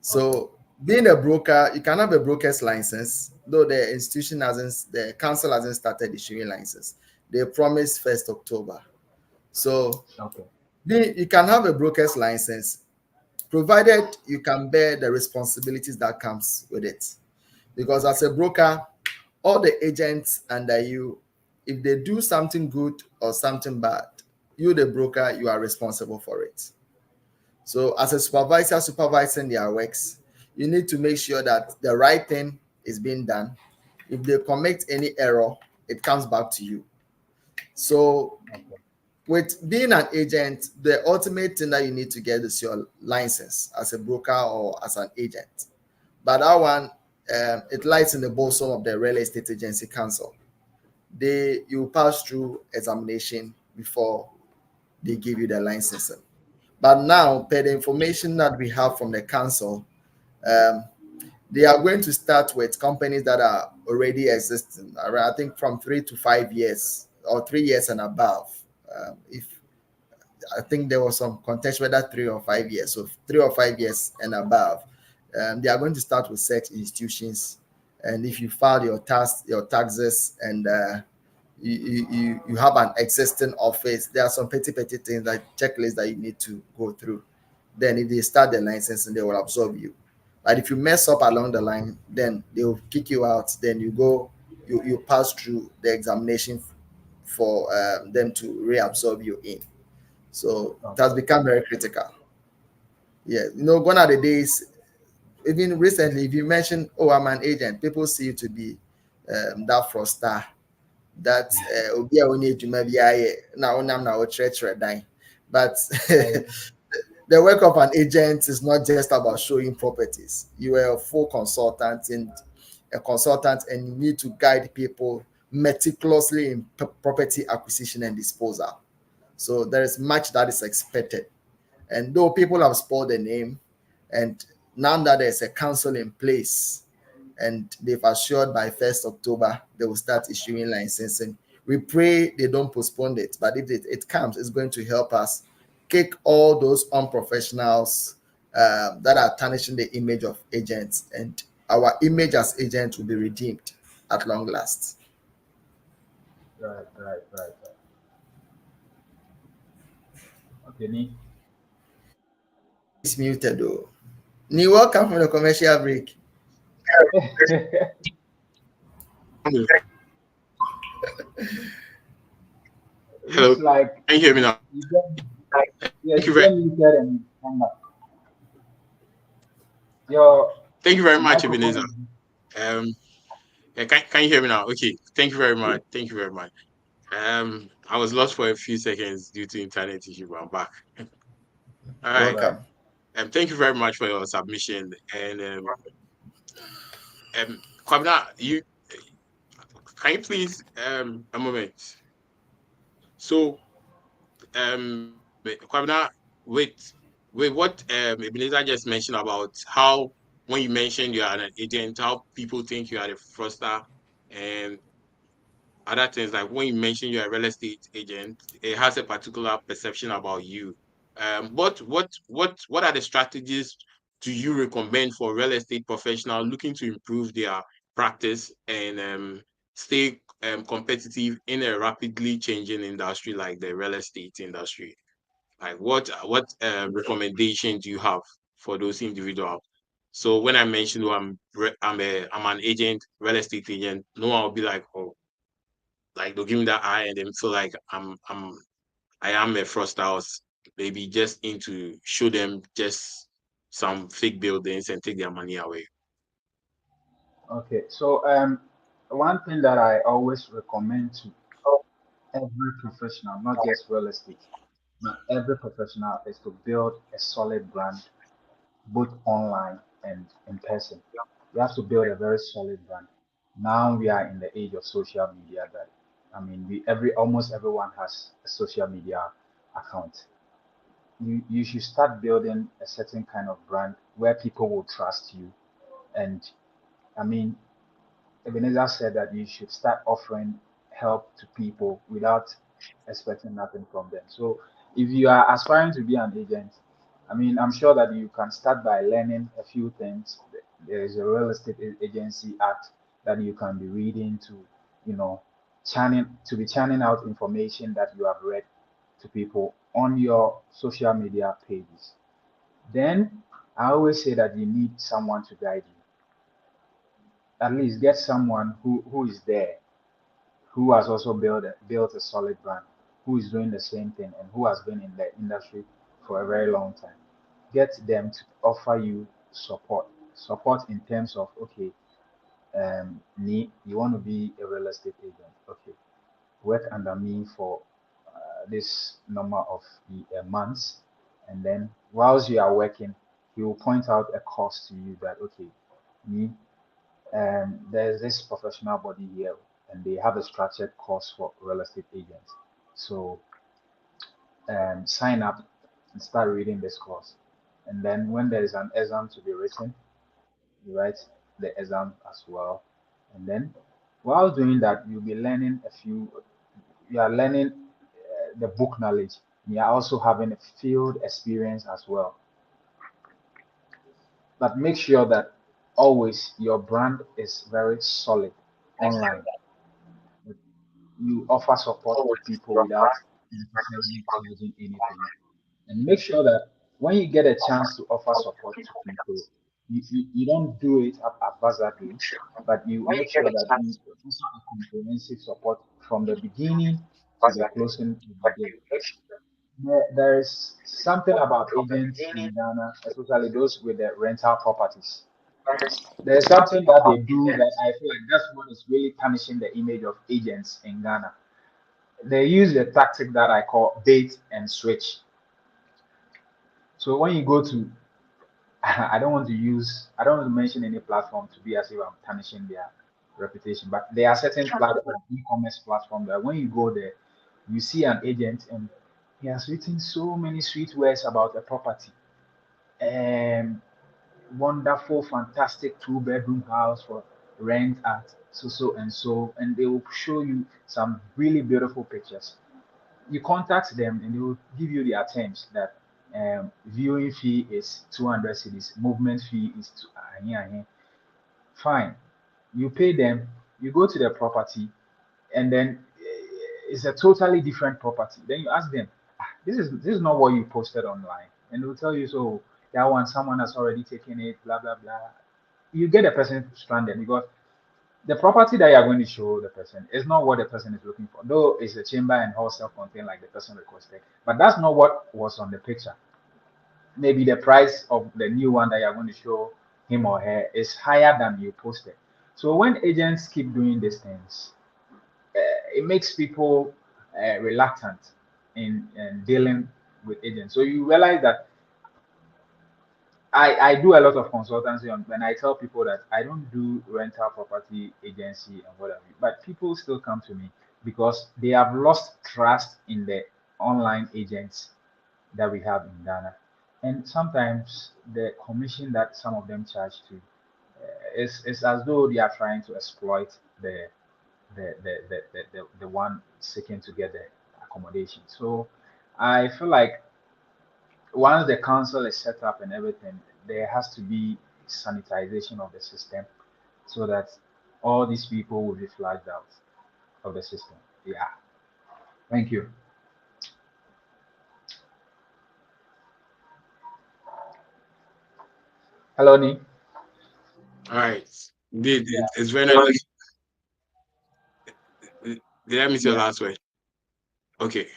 So Okay. being a broker, you can have a broker's license, though the council hasn't started issuing license. They promised 1st October. So Okay. you can have a broker's license, provided you can bear the responsibilities that comes with it. Because as a broker, all the agents under you, if they do something good or something bad, you, the broker, you are responsible for it. So as a supervisor supervising their works, you need to make sure that the right thing is being done. If they commit any error, it comes back to you. So Okay. with being an agent, the ultimate thing that you need to get is your license as a broker or as an agent. But that one, it lies in the bosom of the Real Estate Agency Council. You pass through examination before they give you the licensing. But now, per the information that we have from the council, um, they are going to start with companies that are already existing. I think from 3 to 5 years or 3 years and above. If I think there was some contest whether 3 or 5 years, so 3 or 5 years and above, they are going to start with such institutions. And if you file your taxes, and you have an existing office, there are some petty things, like checklists that you need to go through. Then if they start the licensing, they will absorb you. But if you mess up along the line, then they will kick you out. Then you pass through the examination for them to reabsorb you in. So it has Okay. become very critical. Yeah, gone are the days. Even recently, if you mention, "Oh, I'm an agent," people see you to be that fraudster. That obi a onye adwuma bi ayɛ na wonam na wokyerɛkyerɛ dan. But I, the work of an agent is not just about showing properties. You are a full consultant and you need to guide people meticulously in property acquisition and disposal. So there is much that is expected. And though people have spoiled the name, and now that there's a council in place, and they've assured by 1st October they will start issuing licensing, we pray they don't postpone it. But if it comes, it's going to help us kick all those unprofessionals that are tarnishing the image of agents, and our image as agents will be redeemed at long last. right. Okay, Ni. It's muted though. Ni, welcome from the commercial break. Hello. Looks like Can you hear me now? you get, yes, Thank you you very, get muted and come back. Your thank you very much, microphone Ebenezer. is Yeah, can you hear me now? Okay. Thank you very much. Thank you very much. I was lost for a few seconds due to internet issue, but I'm back. All right. Welcome. Thank you very much for your submission. And Kwabena, can you please a moment? So Kwabena, with what Ebenezer just mentioned about how when you mentioned you are an agent, how people think you are a fraudster, and other things, like when you mention you're a real estate agent, it has a particular perception about you. What are the strategies do you recommend for real estate professionals looking to improve their practice and stay competitive in a rapidly changing industry like the real estate industry? Like what recommendation do you have for those individuals? So when I mentioned, oh, I'm an agent, real estate agent, no one will be like, oh, like they'll give me that eye and then feel like I am a fraudster, or maybe just into show them just some fake buildings and take their money away. okay. So one thing that I always recommend to every professional, not just real estate, but every professional is to build a solid brand, both online and in person. You have to build a very solid brand. Now we are in the age of social media that I mean we every almost everyone has a social media account. You should start building a certain kind of brand where people will trust you. And I mean Ebenezer said that you should start offering help to people without expecting nothing from them. So if you are aspiring to be an agent, I mean, I'm sure that you can start by learning a few things. There is a real estate agency act that you can be reading to, you know, churning out information that you have read to people on your social media pages. Then I always say that you need someone to guide you. At least get someone who is there, who has also built a solid brand, who is doing the same thing and who has been in the industry for a very long time. Get them to offer you support in terms of, okay, you want to be a real estate agent, okay, work under me for this number of months, and then whilst you are working, he will point out a cost to you that, okay, me there's this professional body here, and they have a structured course for real estate agents. So sign up and start reading this course. And then when there is an exam to be written, you write the exam as well. And then while doing that, you'll be learning you are learning the book knowledge. You are also having a field experience as well. But make sure that always your brand is very solid online. You offer support to people without necessarily charging anything. And make sure that when you get a chance to offer support to people, you don't do it haphazardly, but you make sure that you offer a comprehensive support from the beginning to the closing of the day. There is something about agents in Ghana, especially those with the rental properties. There's something that they do that I feel like that's what is really tarnishing the image of agents in Ghana. They use a tactic that I call bait and switch. So when you go to, I don't want to mention any platform to be as if I'm tarnishing their reputation, but there are certain platform, e-commerce platform that when you go there, you see an agent and he has written so many sweet words about a property. And wonderful, fantastic two-bedroom house for rent at so and so, and they will show you some really beautiful pictures. You contact them and they will give you their terms that viewing fee is 200 cedis, movement fee is fine. You pay them, you go to the property, and then it's a totally different property. Then you ask them, this is not what you posted online, and they'll tell you, so that one someone has already taken it, blah blah blah. You get the person stranded because the property that you are going to show the person is not what the person is looking for. Though it's a chamber and all self-contained like the person requested, but that's not what was on the picture. Maybe the price of the new one that you're going to show him or her is higher than you posted. So when agents keep doing these things, it makes people reluctant in dealing with agents. So you realize that I do a lot of consultancy on when I tell people that I don't do rental property agency and whatever, but people still come to me because they have lost trust in the online agents that we have in Ghana. And sometimes the commission that some of them charge to is as though they are trying to exploit the one seeking to get the accommodation. So I feel like once the council is set up and everything, there has to be sanitization of the system so that all these people will be flagged out of the system. Yeah. Thank you. Hello, Ni. All right. It's very nice. Did I miss your last word? Okay.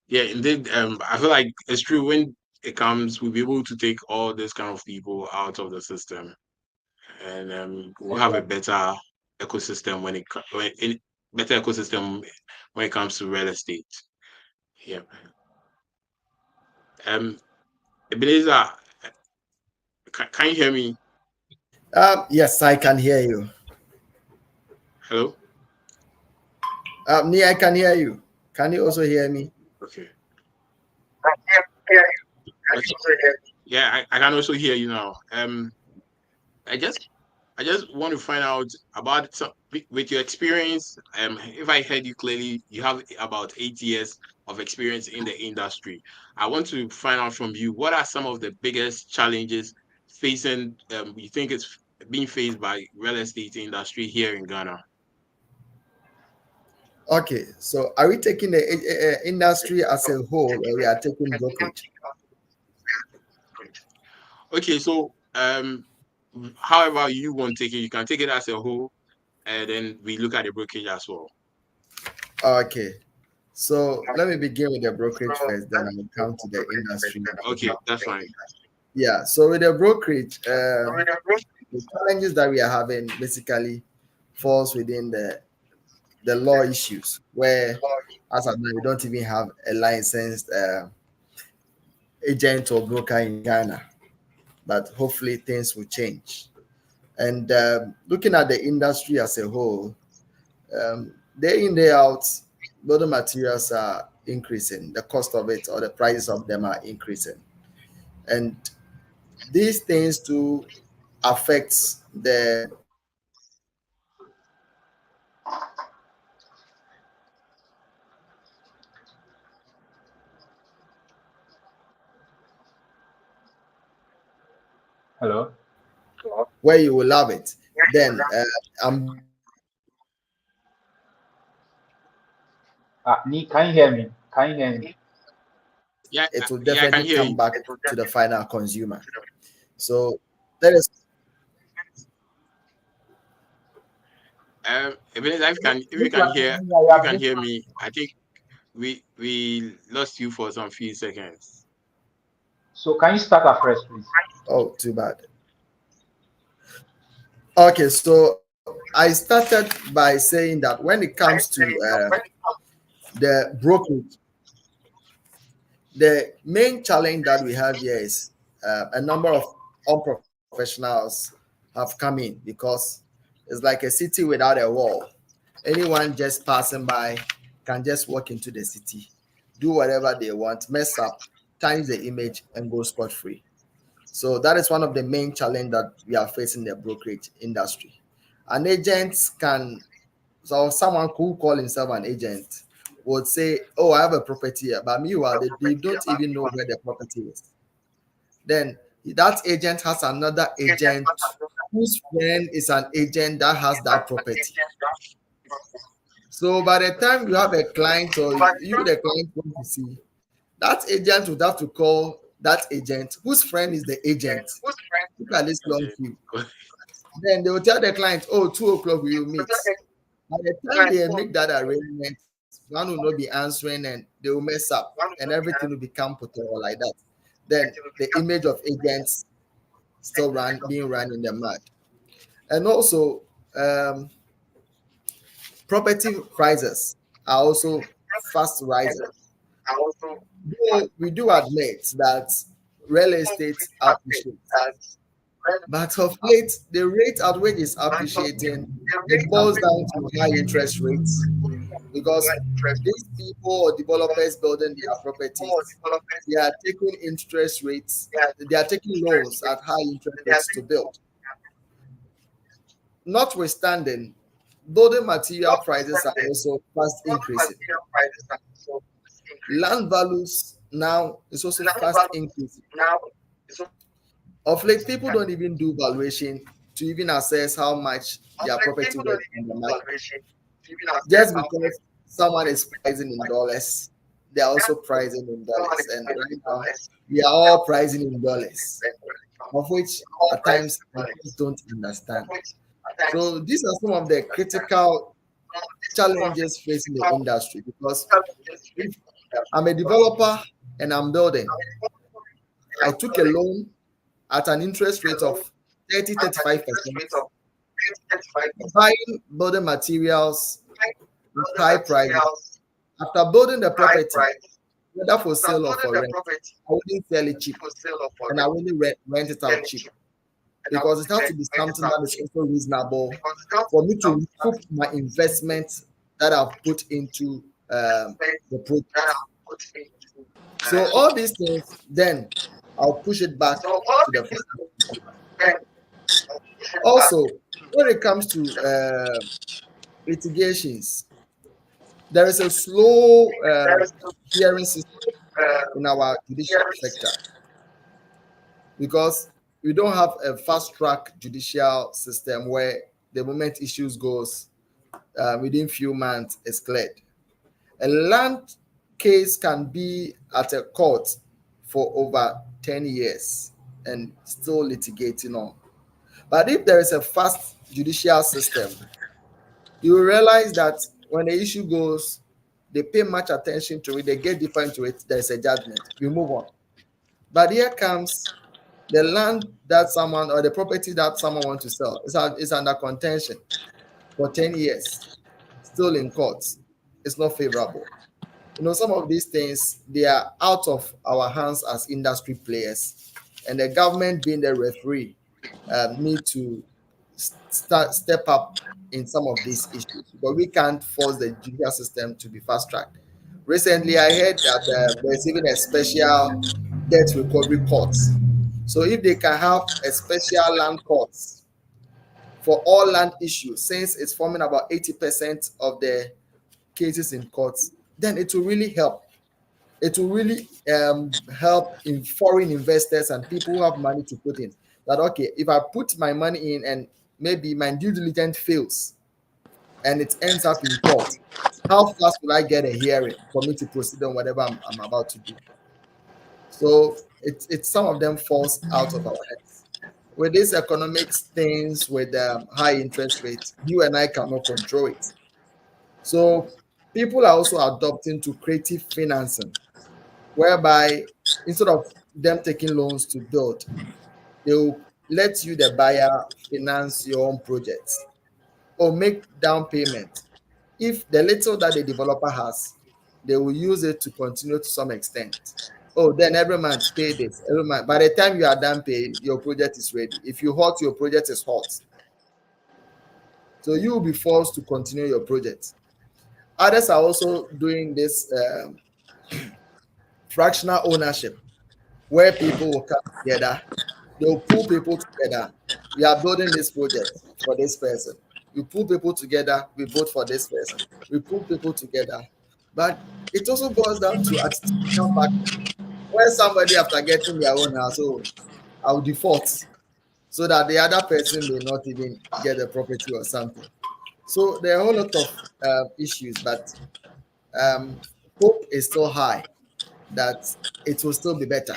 Yeah, indeed. I feel like it's true when it comes, we'll be able to take all these kind of people out of the system, and we'll have a better ecosystem when better ecosystem when it comes to real estate. Yeah. Ebenezer, can you hear me? Yes, I can hear you. Hello? I can hear you. Can you also hear me? Okay. Okay. Yeah, I can also hear you now. I just want to find out about with your experience. If I heard you clearly, you have about 8 years of experience in the industry. I want to find out from you, what are some of the biggest challenges facing you think it's being faced by real estate industry here in Ghana? Okay, so are we taking the industry as a whole, or we are taking brokerage? Okay, so however you want to take it, you can take it as a whole, and then we look at the brokerage as well. Okay, so let me begin with the brokerage first, then I will come to the industry. Okay, that's fine. Yeah, so with the brokerage, the challenges that we are having basically falls within the law issues, where as of now we don't even have a licensed agent or broker in Ghana, but hopefully things will change. And looking at the industry as a whole, day in, day out, building materials are increasing. The cost of it or the prices of them are increasing. And these things do affect the Hello. where you will love it. Then I'm Can you hear me? Can you hear me? Yeah, it will yeah, I can definitely hear come you. back to the final consumer. So that is Ebenezer, if you can hear me, I think we lost you for some few seconds. So can you start afresh, please? oh too bad. Okay, so I started by saying that when it comes to the brokerage, the main challenge that we have here is a number of unprofessionals have come in because it's like a city without a wall. Anyone just passing by can just walk into the city, do whatever they want, mess up, tarnish the image, and go scot free. So that is one of the main challenge that we are facing in the brokerage industry. An agent can, so someone who call himself an agent would say, "Oh, I have a property here," but meanwhile, they don't even know where the property is. Then that agent has another agent whose friend is an agent that has that property. So by the time you have a client or you the client want to see, that agent would have to call that agent whose friend is the agent. Look at this long Okay. queue. Then they will tell the client, "Oh, 2 o'clock we will meet." By the time they make that arrangement, one will not be answering and they will mess up and everything will become potential like that. Then the image of agents still being run in the mud. And also, um, property prices are also fast rising. Though we do admit that real estate appreciates, but of late, the rate at which it's appreciating, it boils down to high interest rates because these people or developers building their properties, they are taking interest rates, they are taking loans at high interest rates to build. Notwithstanding, building material prices are also fast increasing. Land values now is also fast increasing. Of late, people don't even do valuation to even assess how much their property worth in the market. Just because someone is pricing in dollars, they are also pricing in dollars. And right now, we are all pricing in dollars, of which at times I just don't understand. So these are some of the critical challenges facing the industry because if I'm a developer and I'm building, I took a loan at an interest rate of 30-35%, buying building materials with high prices after building the property, whether for sale or for rent, I wouldn't sell it cheap, and I wouldn't rent it out cheap, because it has to be something that is also reasonable for me to recoup my investment that I've put into the project. So all these things, then I'll push it back to the family. Also, when it comes to litigations, there is a slow hearing system in our judicial sector, because we don't have a fast track judicial system where the moment issues goes within few months it's cleared. A land case can be at a court for over 10 years and still litigating on. But if there is a fast judicial system, you will realize that when the issue goes, they pay much attention to it, they get deeper into it, there's a judgment, we move on. But here comes the land that someone, or the property that someone wants to sell is under contention for 10 years, still in courts. It's not favorable. Some of these things, they are out of our hands as industry players, and the government, being the referee, need to step up in some of these issues, but we can't force the judicial system to be fast tracked. Recently, I heard that there's even a special debt recovery court. So if they can have a special land court for all land issues, since it's forming about 80% of the cases in courts, then it will really help. It will really help in foreign investors and people who have money to put in. That, okay, if I put my money in and maybe my due diligence fails and it ends up in court, how fast will I get a hearing for me to proceed on whatever I'm about to do? So it's some of them falls out of our hands. With these economics things, with high interest rates, you and I cannot control it. So people are also adopting to creative financing, whereby instead of them taking loans to build, they will let you, the buyer, finance your own projects or make down payment. If the little that the developer has, they will use it to continue to some extent. Oh, then every month pay this. Every month. By the time you are done paying, your project is ready. If you hot, your project is hot. So you will be forced to continue your project. Others are also doing this fractional ownership, where people will come together. They'll pull people together. We are building this project for this person. We pull people together. We vote for this person. We pull people together. But it also boils down to attitudinal factor. When somebody, after getting their own house, I'll default, so that the other person may not even get the property or something. So there are a whole lot of issues, but hope is still high that it will still be better.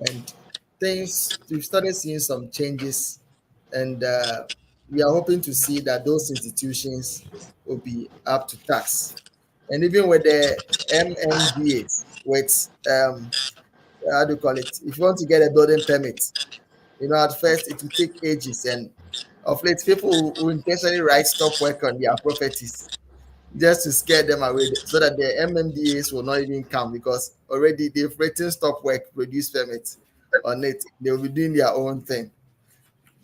And we've started seeing some changes, and we are hoping to see that those institutions will be up to task. And even with the MMDAs, with how do you call it? If you want to get a building permit, at first it will take ages, and of late people who intentionally write stop work on their properties just to scare them away, so that the MMDAs will not even come, because already they've written stop work, produce permits on it. They will be doing their own thing.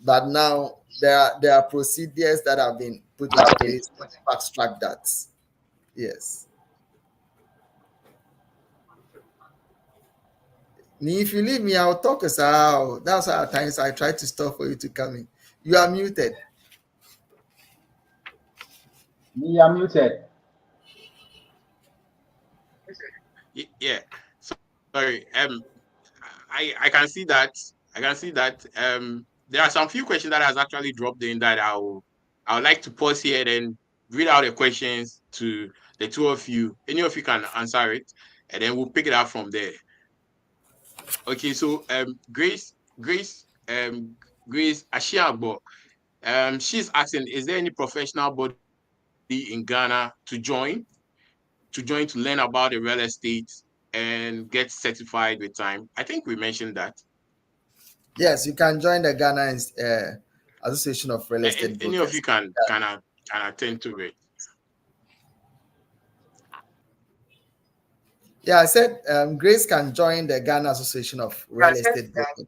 But now there are procedures that have been put in place to fast track that. Yes. If you leave me, I'll talk us out. That's how at times I try to stop for you to come in. You are muted. You are muted. Yeah. Sorry. I can see that. There are some few questions that has actually dropped in that I would like to pause here and read out the questions to the two of you. Any of you can answer it, and then we'll pick it up from there. Okay, so Grace Ashiagbo, she's asking, is there any professional body in Ghana to join to learn about the real estate and get certified with time? I think we mentioned that. Yes, you can join the Ghana Association of Real Estate. Any of you can attend to it. Yeah, I said Grace can join the Ghana Association of Real Estate Brokers.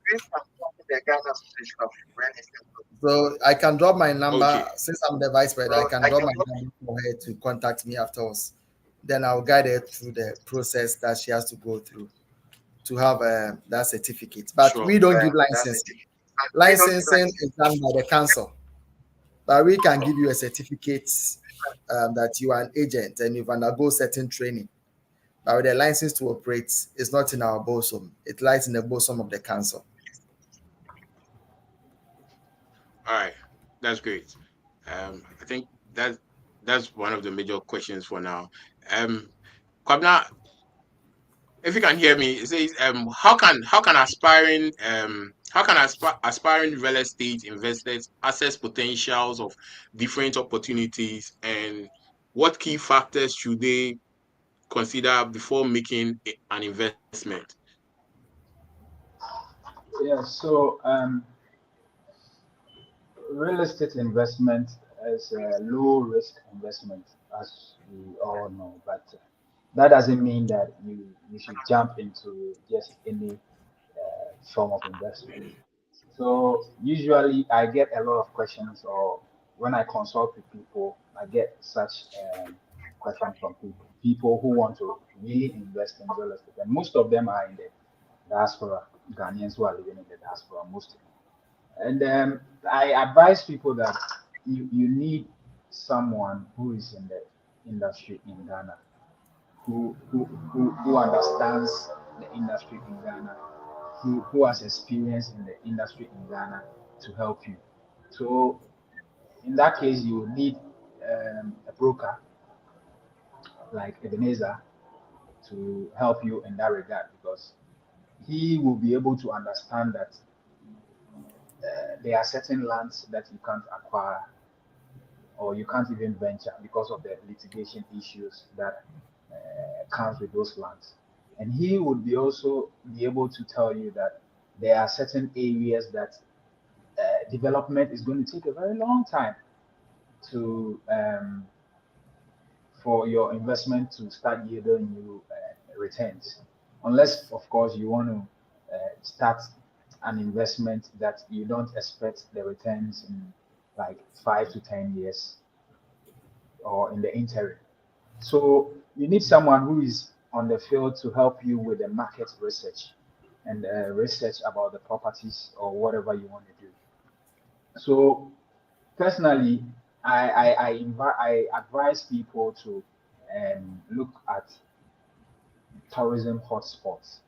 So I can drop my number, Okay, since I'm the vice president, I can drop my number for her to contact me afterwards. Then I'll guide her through the process that she has to go through to have that certificate. But sure. we don't give licensing. Licensing is done by the council. But we can give you a certificate that you are an agent and you've undergone certain training. But with the license to operate, it's not in our bosom. It lies in the bosom of the council. All right, that's great. I think that's one of the major questions for now. Kwabna, if you can hear me, it says how can aspiring real estate investors assess potentials of different opportunities, and what key factors should they consider before making an investment? Yeah, so real estate investment is a low risk investment, as we all know, but that doesn't mean that you should jump into just any form of investment. So usually I get a lot of questions, or when I consult with people, I get such questions from people who want to really invest in real estate, and most of them are in the diaspora, Ghanaians who are living in the diaspora mostly. And I advise people that you need someone who is in the industry in Ghana, who understands the industry in Ghana, who has experience in the industry in Ghana to help you. So in that case, you need a broker like Ebenezer to help you in that regard, because he will be able to understand that there are certain lands that you can't acquire, or you can't even venture because of the litigation issues that comes with those lands. And he would be also be able to tell you that there are certain areas that development is going to take a very long time to for your investment to start yielding you returns, unless of course you want to start an investment that you don't expect the returns in like 5 to 10 years or in the interim. So you need someone who is on the field to help you with the market research and research about the properties or whatever you want to do. So personally, I advise people to look at tourism hotspots.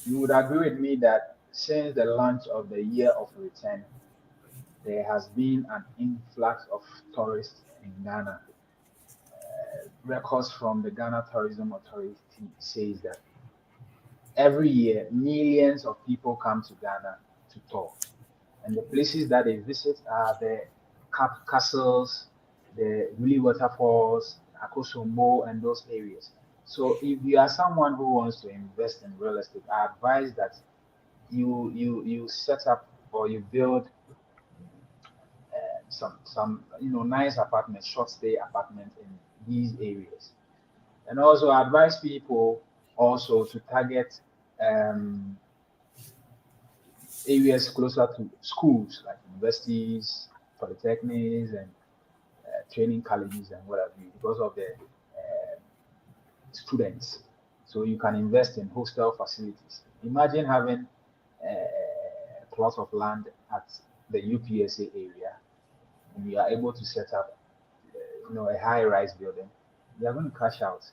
You would agree with me that since the launch of the Year of Return, there has been an influx of tourists in Ghana. Records from the Ghana Tourism Authority says that every year millions of people come to Ghana to tour, and the places that they visit are the castles, the Willy waterfalls, Akosombo, and those areas. So if you are someone who wants to invest in real estate, I advise that you set up or you build some nice apartments, short stay apartments in these areas. And also I advise people also to target um, areas closer to schools like universities, polytechnics, and training colleges and what have you, because of the students. So you can invest in hostel facilities. Imagine having a plot of land at the UPSA area, and you are able to set up, a high-rise building. They are going to cash out.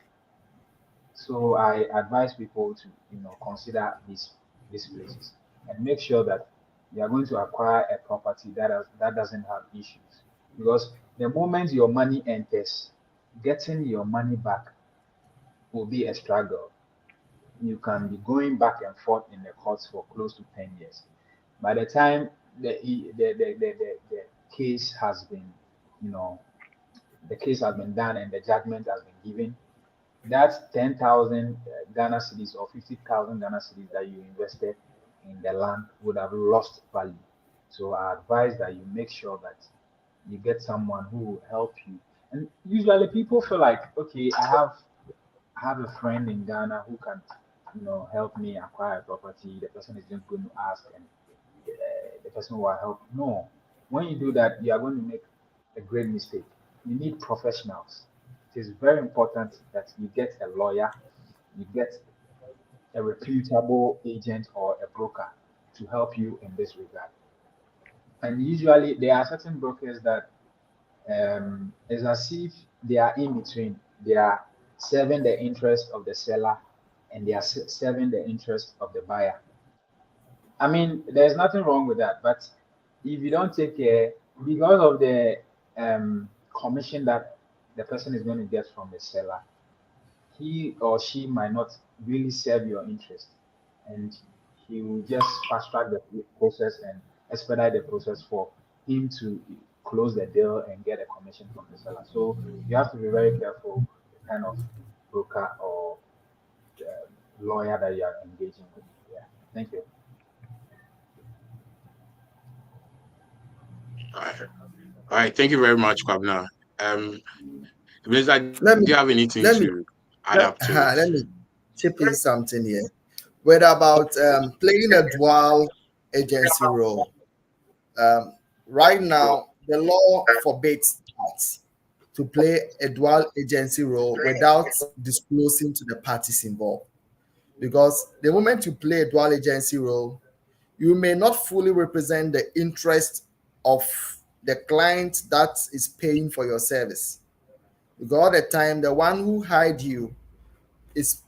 So I advise people to, consider these places and make sure that you are going to acquire a property that doesn't have issues. Because the moment your money enters, getting your money back will be a struggle. You can be going back and forth in the courts for close to 10 years. By the time the case has been, you know, the case has been done and the judgment has been given, that 10,000 Ghana cedis or 50,000 Ghana cedis that you invested in the land would have lost value. So I advise that you make sure that you get someone who will help you. And usually people feel like, okay, I have I have a friend in Ghana who can, help me acquire a property. The person is just going to ask, and the person will help. No, when you do that, you are going to make a great mistake. You need professionals. It is very important that you get a lawyer, you get a reputable agent or a broker to help you in this regard. And usually, there are certain brokers that it's as if they are in between. They are serving the interest of the seller and they are serving the interest of the buyer. I mean, there's nothing wrong with that, but if you don't take care, because of the commission that the person is going to get from the seller, he or she might not really serve your interest, and he will just fast track the process and expedite the process for him to close the deal and get a commission from the seller. So you have to be very careful the kind of broker or lawyer that you are engaging with. Yeah, thank you. All right. All right. Thank you very much, Kwabna. Ebenezer, do Let you me have anything let me to add up to it? let me chip in something here. What about playing a dual agency role? Um, right now, the law forbids us to play a dual agency role without disclosing to the parties involved. Because the moment you play a dual agency role, you may not fully represent the interest of the client that is paying for your service. Because all the time, the one who hired you is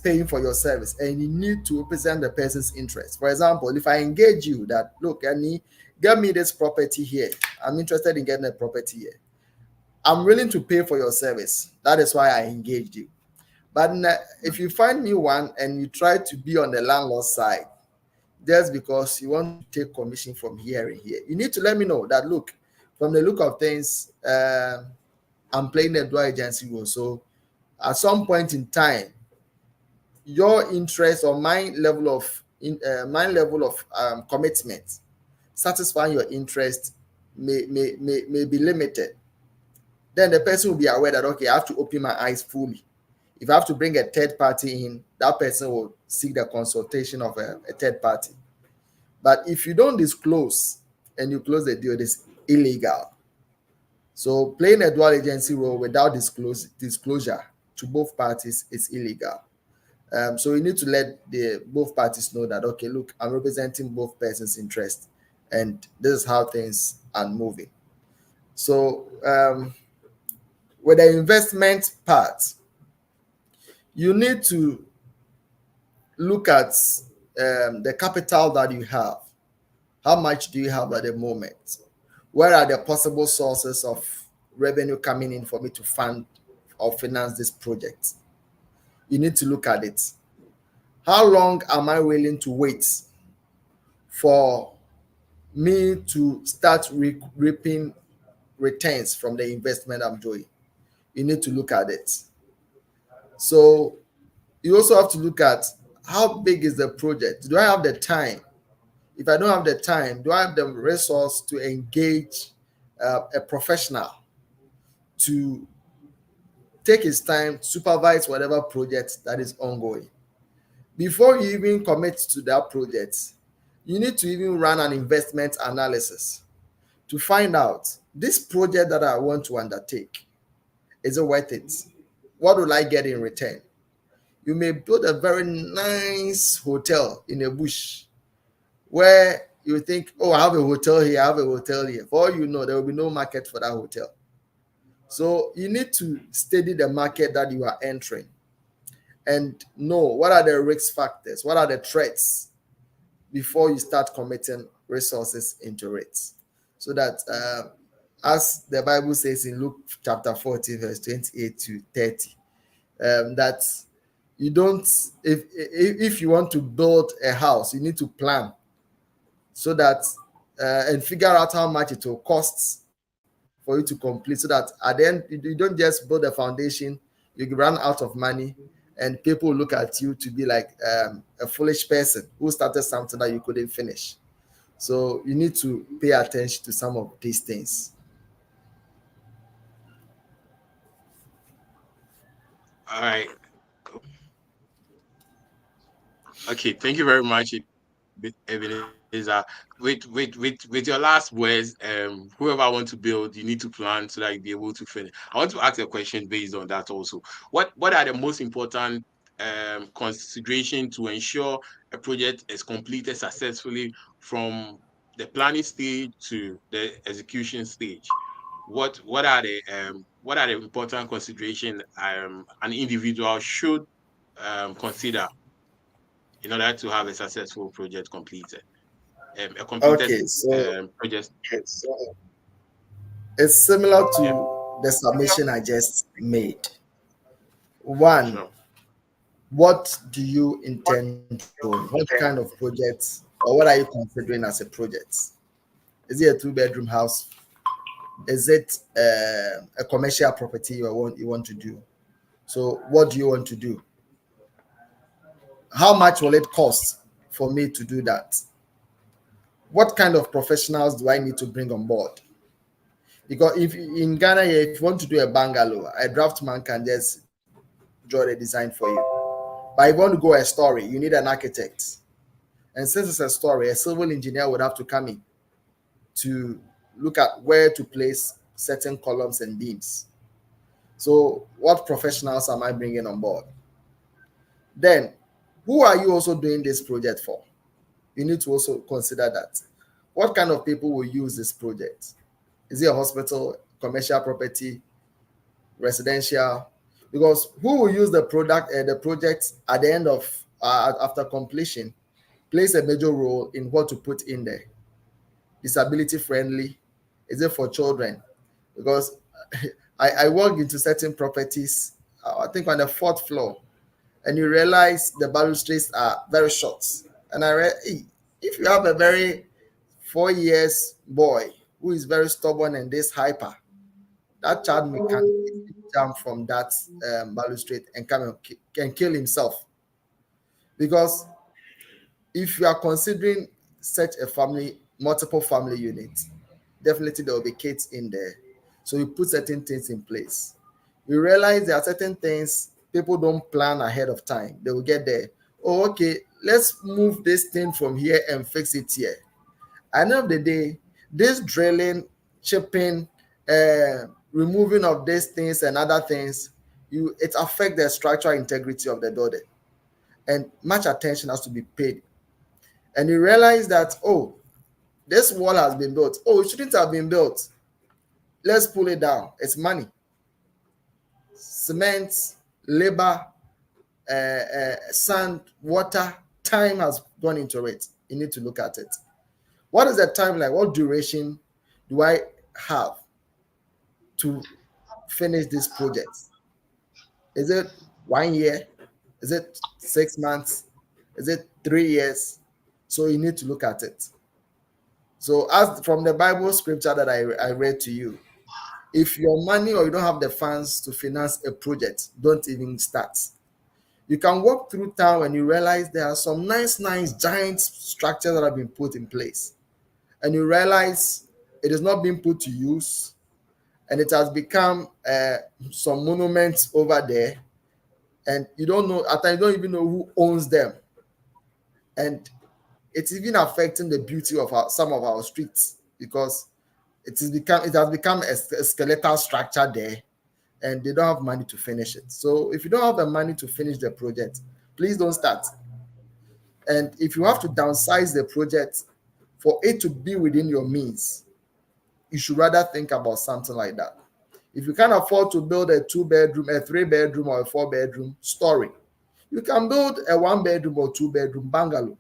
paying for your service, and you need to represent the person's interest. For example, if I engage you that, look, Annie, get me this property here. I'm interested in getting a property here. I'm willing to pay for your service. That is why I engaged you. But if you find me one and you try to be on the landlord side, just because you want to take commission from here and here, you need to let me know that, look, from the look of things, I'm playing a dual agency role. So at some point in time, your interest or my level of commitment, satisfying your interest may be limited. Then the person will be aware that, okay, I have to open my eyes fully. If I have to bring a third party in, that person will seek the consultation of a third party. But if you don't disclose and you close the deal, it is illegal. So playing a dual agency role without disclosure to both parties is illegal. So you need to let both parties know that, okay, look, I'm representing both persons' interest, and this is how things are moving. So with the investment part, you need to look at the capital that you have. How much do you have at the moment? Where are the possible sources of revenue coming in for me to fund or finance this project? You need to look at it. How long am I willing to wait for me to start reaping returns from the investment I'm doing? You need to look at it. So you also have to look at how big is the project? Do I have the time? If I don't have the time, do I have the resource to engage a professional to take his time, supervise whatever project that is ongoing? Before you even commit to that project, you need to even run an investment analysis to find out, this project that I want to undertake, is it worth it? What will I get in return? You may build a very nice hotel in a bush where you think, oh, I have a hotel here, I have a hotel here. For all you know, there will be no market for that hotel. So you need to study the market that you are entering and know what are the risk factors, what are the threats before you start committing resources into it. So that, as the Bible says in Luke chapter 14, verse 28 to 30, that you don't, if you want to build a house, you need to plan so that and figure out how much it will cost for you to complete, so that at the end you don't just build a foundation, you run out of money, and people look at you to be like a foolish person who started something that you couldn't finish. So you need to pay attention to some of these things. All right. Okay, thank you very much, Ebenezer. With your last words, whoever want to build, you need to plan so that you'll be able to finish. I want to ask a question based on that also. What are the most important consideration to ensure a project is completed successfully from the planning stage to the execution stage? What are the important consideration an individual should consider in order to have a successful project completed? A completed Okay, so project. it's similar Yeah, to the submission I just made. One, sure. what do you intend to own? What kind of projects or what are you considering as a project? Is it a two-bedroom house? Is it a commercial property you want to do? So what do you want to do? How much will it cost for me to do that? What kind of professionals do I need to bring on board? Because if in Ghana, here, if you want to do a bungalow, a draftman can just draw the design for you. But if you want to go a story, you need an architect. And since it's a story, a civil engineer would have to come in to look at where to place certain columns and beams. So, what professionals am I bringing on board? Then, who are you also doing this project for? You need to also consider that. What kind of people will use this project? Is it a hospital, commercial property, residential? Because who will use the project at the end of after completion plays a major role in what to put in there. Disability friendly? Is it for children? Because I walk into certain properties, I think on the fourth floor, and you realize the balustrades are very short. And I read, hey, if you have a very 4 years boy who is very stubborn and this hyper, that child may can jump from that balustrade and come and can kill himself. Because if you are considering such a family, multiple family units, definitely there will be kids in there. So you put certain things in place. You realize there are certain things people don't plan ahead of time. They will get there. Oh, okay, let's move this thing from here and fix it here. At the end of the day, this drilling, chipping, removing of these things and other things, it affects the structural integrity of the building. And much attention has to be paid. And you realize that, oh, this wall has been built. Oh, it shouldn't have been built. Let's pull it down. It's money. Cement, labor, sand, water, time has gone into it. You need to look at it. What is the timeline? What duration do I have to finish this project? Is it 1 year? Is it 6 months? Is it 3 years? So you need to look at it. So as from the Bible scripture that I read to you, if your money or you don't have the funds to finance a project, don't even start. You can walk through town and you realize there are some nice giant structures that have been put in place. And you realize it is not being put to use and it has become some monuments over there. And you don't know, at times you don't even know who owns them. And it's even affecting the beauty of some of our streets because it has become a skeletal structure there and they don't have money to finish it. So if you don't have the money to finish the project, please don't start. And if you have to downsize the project for it to be within your means, you should rather think about something like that. If you can't afford to build a 2-bedroom, a 3-bedroom, or a 4-bedroom story, you can build a 1-bedroom or 2-bedroom bungalow.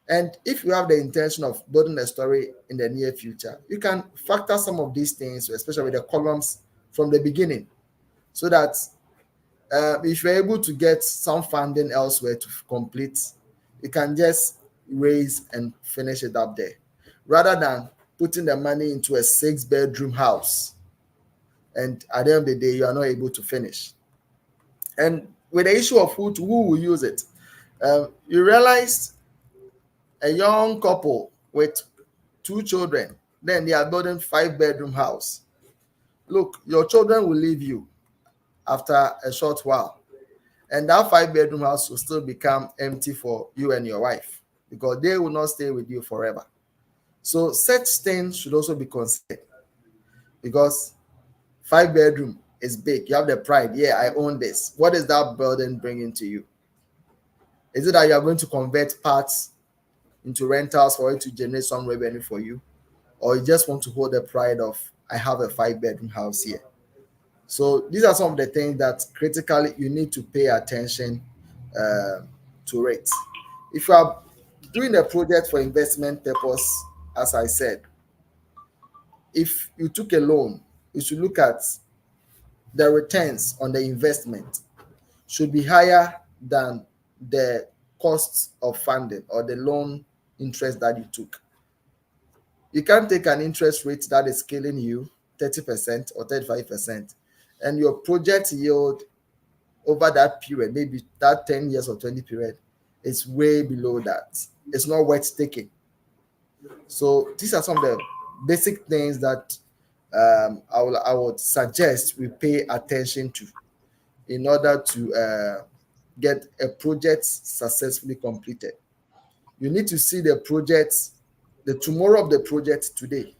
And if you have the intention of building a story in the near future, you can factor some of these things, especially with the columns from the beginning, so that if you're able to get some funding elsewhere to complete, you can just raise and finish it up there, rather than putting the money into a 6-bedroom house. And at the end of the day, you are not able to finish. And with the issue of who will use it, you realize a young couple with 2 children, then they are building 5-bedroom house. Look, your children will leave you after a short while. And that 5-bedroom house will still become empty for you and your wife because they will not stay with you forever. So such things should also be considered because 5-bedroom is big. You have the pride. Yeah, I own this. What is that burden bringing to you? Is it that you are going to convert parts into rentals for it to generate some revenue for you? Or you just want to hold the pride of, I have a 5-bedroom house here? So these are some of the things that critically you need to pay attention to it. If you are doing a project for investment purpose, as I said, if you took a loan, you should look at the returns on the investment should be higher than the costs of funding or the loan interest that you took. You can't take an interest rate that is killing you 30% or 35%, and your project yield over that period, maybe that 10 years or 20 period, is way below that. It's not worth taking. So these are some of the basic things that I would suggest we pay attention to in order to get a project successfully completed. You need to see the project, the tomorrow of the project today.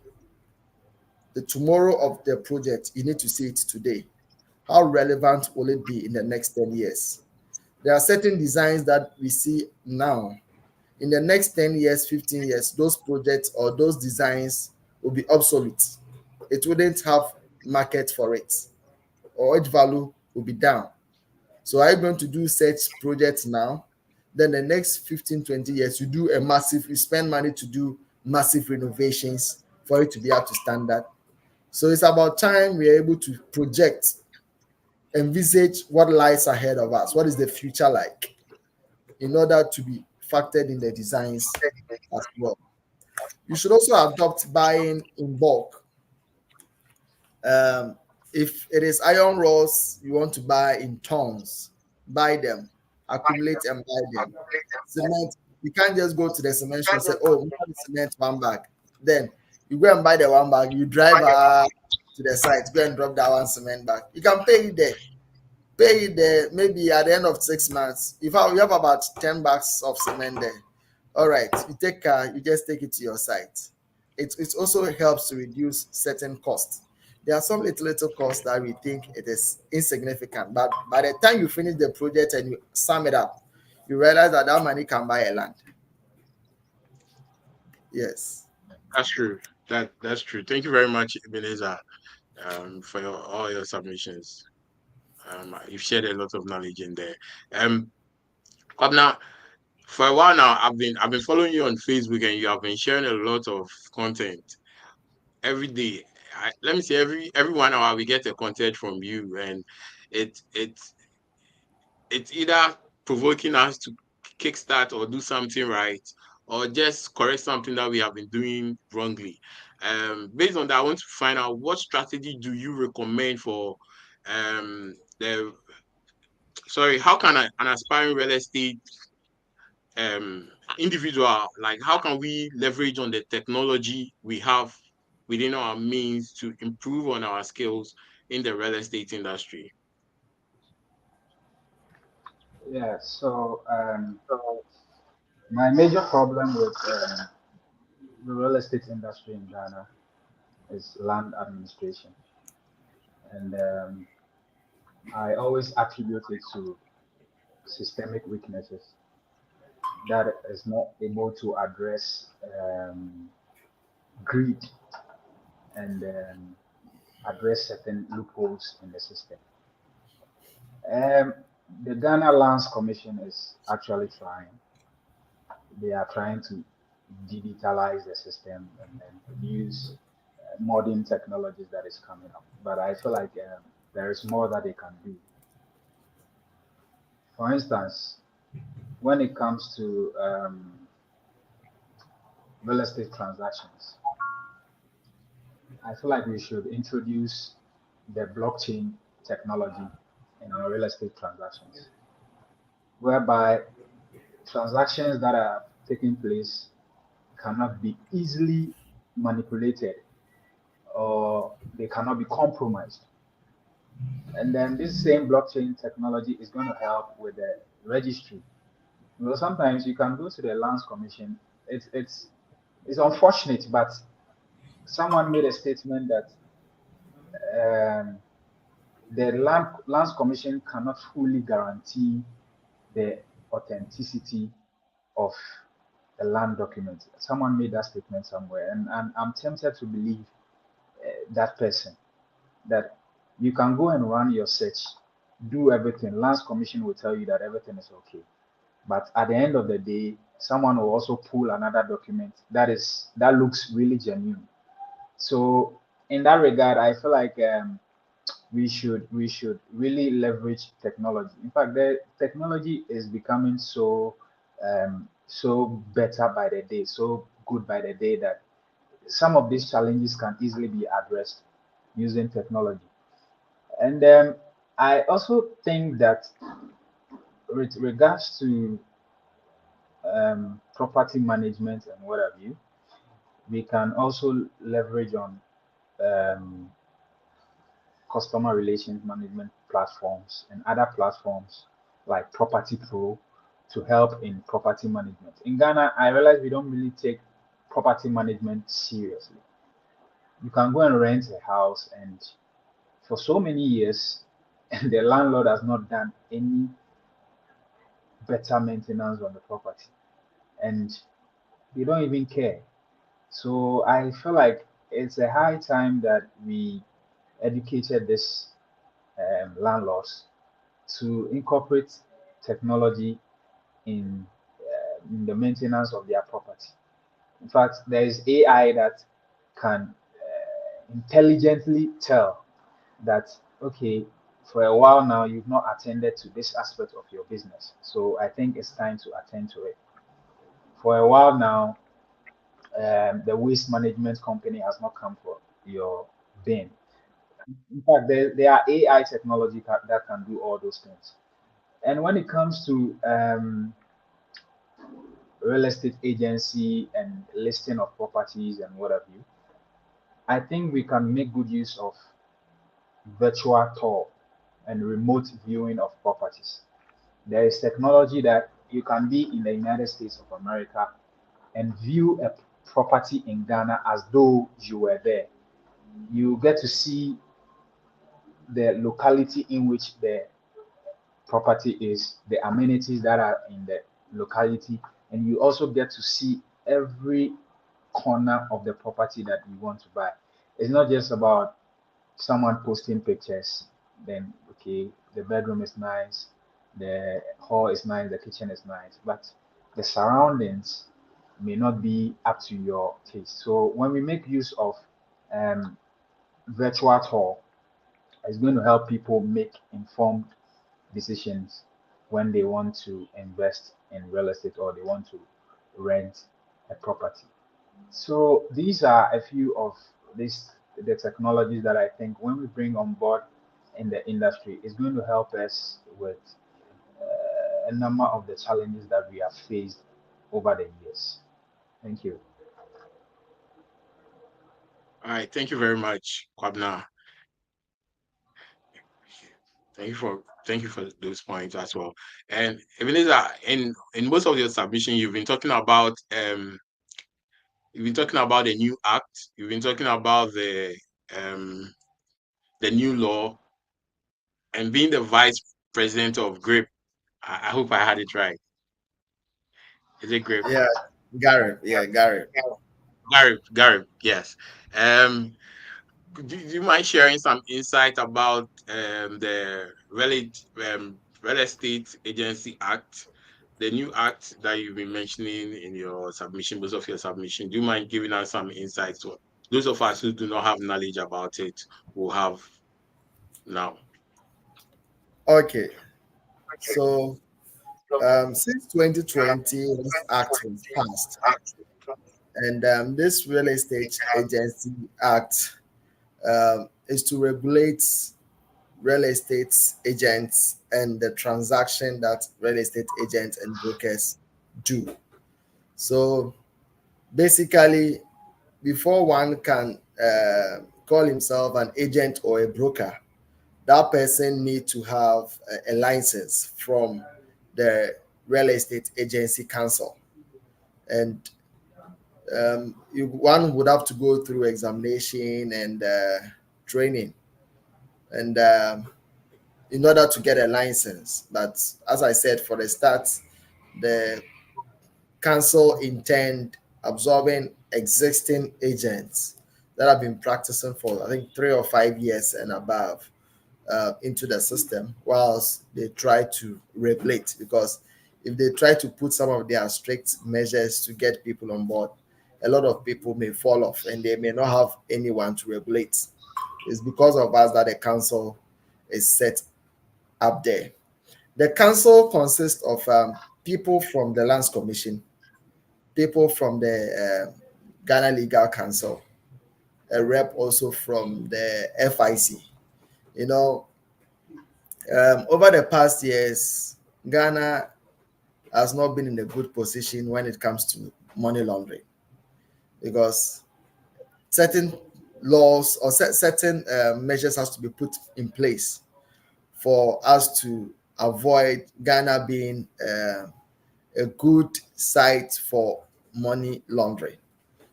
The tomorrow of the project, you need to see it today. How relevant will it be in the next 10 years? There are certain designs that we see now. In the next 10 years, 15 years, those projects or those designs will be obsolete. It wouldn't have market for it, or its value will be down. So are you going to do such projects now? Then the next 15, 20 years, you spend money to do massive renovations for it to be up to standard. So it's about time we are able to project, envisage what lies ahead of us. What is the future like in order to be factored in the designs as well. You should also adopt buying in bulk. If it is iron rods you want to buy in tons, buy them, accumulate and buy them. Cement, you can't just go to the cement shop and say, oh, we have cement 1 bag. Then you go and buy the 1 bag, you drive to the site, go and drop that 1 cement bag. You can pay it there. Pay it there maybe at the end of 6 months. If you have about 10 bags of cement there, all right, you just take it to your site. It also helps to reduce certain costs. There are some little costs that we think it is insignificant, but by the time you finish the project and you sum it up, you realize that money can buy a land. Yes, that's true. That's true. Thank you very much, Ebenezer, for all your submissions. You've shared a lot of knowledge in there. Now, for a while now, I've been following you on Facebook, and you have been sharing a lot of content every day. Let me say every 1 hour we get a content from you, and it's either provoking us to kickstart or do something right, or just correct something that we have been doing wrongly. Based on that, I want to find out what strategy do you recommend for how can an aspiring real estate individual, like, how can we leverage on the technology we have within our means to improve on our skills in the real estate industry? Yeah, so my major problem with the real estate industry in Ghana is land administration. And I always attribute it to systemic weaknesses that is not able to address greed and address certain loopholes in the system. The Ghana Lands Commission is actually trying. They are trying to digitalize the system and use modern technologies that is coming up. But I feel like there is more that they can do. For instance, when it comes to real estate transactions, I feel like we should introduce the blockchain technology in our real estate transactions, whereby transactions that are taking place cannot be easily manipulated or they cannot be compromised. And then this same blockchain technology is going to help with the registry. Sometimes you can go to the Lands Commission. It's unfortunate, but someone made a statement that um, the Lands Commission cannot fully guarantee the authenticity of a land document. Someone made that statement somewhere, and I'm tempted to believe that person, that you can go and run your search, do everything. Lands Commission will tell you that everything is okay. But at the end of the day, someone will also pull another document that looks really genuine. So in that regard, I feel like we should really leverage technology. In fact, the technology is becoming so better by the day, so good by the day, that some of these challenges can easily be addressed using technology. And I also think that with regards to property management and what have you, we can also leverage on um, customer relations management platforms and other platforms like Property Pro to help in property management. In Ghana, I realize we don't really take property management seriously. You can go and rent a house, and for so many years, and the landlord has not done any better maintenance on the property, and they don't even care. So I feel like it's a high time that we educated this landlords to incorporate technology in the maintenance of their property. In fact, there is AI that can intelligently tell that, okay, for a while now you've not attended to this aspect of your business, so I think it's time to attend to it. For a while now, the waste management company has not come for your bin. In fact, there are AI technology that can do all those things. And when it comes to real estate agency and listing of properties and what have you, I think we can make good use of virtual tour and remote viewing of properties. There is technology that you can be in the United States of America and view a property in Ghana as though you were there. You get to see the locality in which the property is, the amenities that are in the locality, and you also get to see every corner of the property that you want to buy. It's not just about someone posting pictures, then okay, the bedroom is nice, the hall is nice, the kitchen is nice, but the surroundings may not be up to your taste. So when we make use of um, virtual tour, it's going to help people make informed decisions when they want to invest in real estate or they want to rent a property. So these are a few of the technologies that I think when we bring on board in the industry is going to help us with a number of the challenges that we have faced over the years. Thank you. All right, thank you very much, Kwabna. Thank you for those points as well. And Ebenezer, in most of your submission, you've been talking about the new act. You've been talking about the new law, and being the vice president of GRIP. I hope I had it right. Is it GRIP? Yeah, Gareth. Yeah, Gareth. Garip, yes. Um, do you mind sharing some insight about the Real Estate Agency Act, the new act that you've been mentioning in your submission, most of your submission? Do you mind giving us some insights? So those of us who do not have knowledge about it will have now. Okay. So since 2020, this act was passed, and this Real Estate Agency Act is to regulate real estate agents and the transaction that real estate agents and brokers do. So basically, before one can call himself an agent or a broker, that person need to have a license from the Real Estate Agency Council. And one would have to go through examination and training, and in order to get a license. But as I said, for the start, the council intend absorbing existing agents that have been practicing for, I think, 3 or 5 years and above into the system, whilst they try to regulate. Because if they try to put some of their strict measures to get people on board, a lot of people may fall off and they may not have anyone to regulate. It's because of us that the council is set up there. The council consists of people from the Lands Commission, people from the Ghana Legal Council, a rep also from the FIC. You know, over the past years, Ghana has not been in a good position when it comes to money laundering, because certain laws or certain measures has to be put in place for us to avoid Ghana being a good site for money laundering.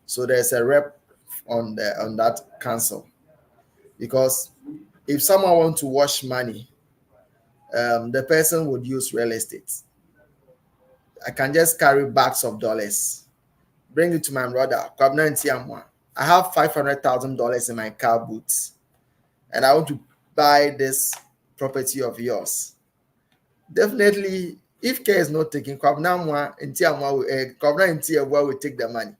So there's a rep on that council, because if someone wants to wash money, the person would use real estate. I can just carry bags of dollars, bring it to my brother. I have $500,000 in my car boots, and I want to buy this property of yours. Definitely, if care is not taken, Kwabna will take the money.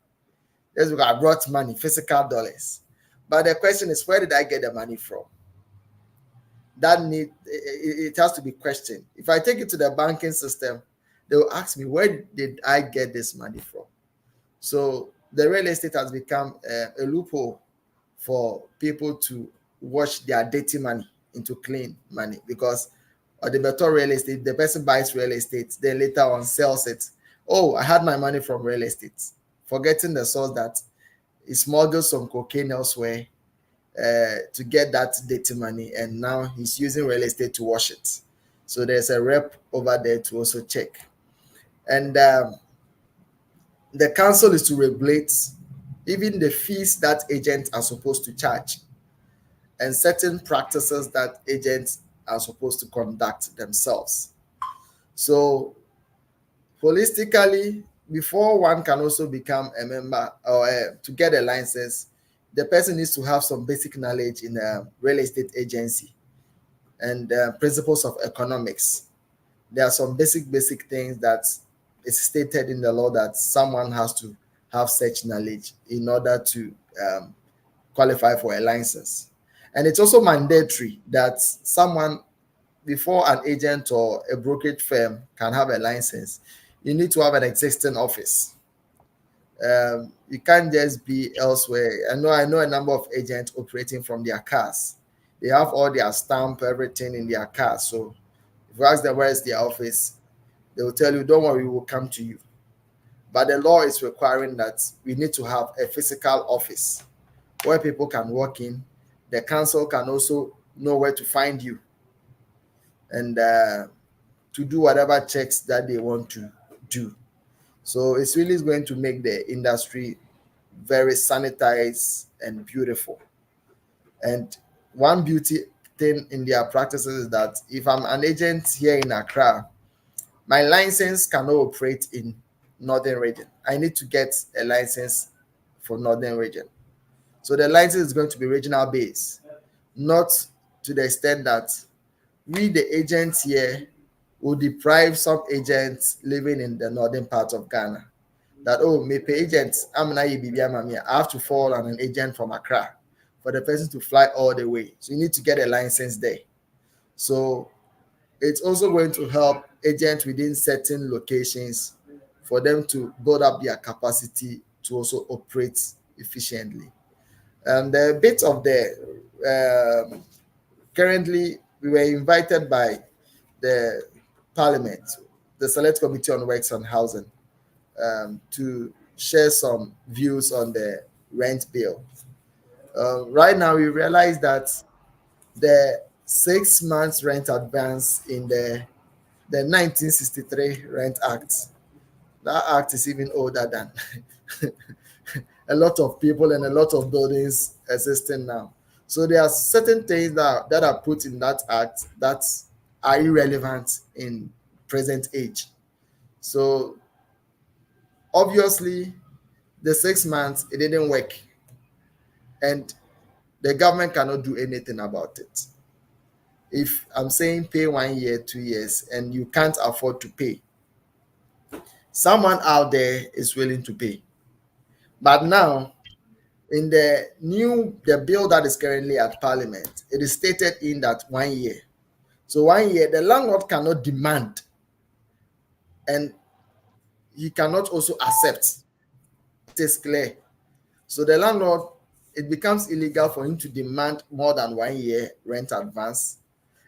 That's because I brought money, physical dollars. But the question is, where did I get the money from? It has to be questioned. If I take it to the banking system, they will ask me, where did I get this money from? So the real estate has become a loophole for people to wash their dirty money into clean money, because the better real estate, the person buys real estate, then later on sells it. Oh, I had my money from real estate, forgetting the source that he smuggled some cocaine elsewhere to get that dirty money, and now he's using real estate to wash it. So there's a rep over there to also check. And the council is to regulate even the fees that agents are supposed to charge, and certain practices that agents are supposed to conduct themselves. So holistically, before one can also become a member or to get a license, the person needs to have some basic knowledge in a real estate agency and principles of economics. There are some basic things that is stated in the law that someone has to have such knowledge in order to qualify for a license. And it's also mandatory that someone, before an agent or a brokerage firm can have a license, you need to have an existing office. You can't just be elsewhere. I know a number of agents operating from their cars. They have all their stamp, everything in their car. So if you ask them where is their office, they will tell you, don't worry, we will come to you. But the law is requiring that we need to have a physical office where people can walk in. The council can also know where to find you and to do whatever checks that they want to do. So it's really going to make the industry very sanitized and beautiful. And one beauty thing in their practices is that if I'm an agent here in Accra, my license cannot operate in Northern Region. I need to get a license for Northern Region. So the license is going to be regional based, not to the extent that we, the agents here, will deprive some agents living in the northern part of Ghana. That, oh, me pay agents, I have to fall on an agent from Accra for the person to fly all the way. So you need to get a license there. So it's also going to help agents within certain locations for them to build up their capacity to also operate efficiently. And a bit of the currently we were invited by the Parliament, the Select Committee on Works and Housing, to share some views on the rent bill. Right now, we realize that the 6 months rent advance in the 1963 Rent Act. That act is even older than a lot of people and a lot of buildings existing now. So there are certain things that are put in that act that are irrelevant in present age. So obviously, the 6 months it didn't work, and the government cannot do anything about it. If I'm saying pay 1 year, 2 years, and you can't afford to pay, someone out there is willing to pay. But now, in the bill that is currently at Parliament, it is stated in that 1 year. So 1 year, the landlord cannot demand, and he cannot also accept. It is clear. So the landlord, it becomes illegal for him to demand more than 1 year rent advance,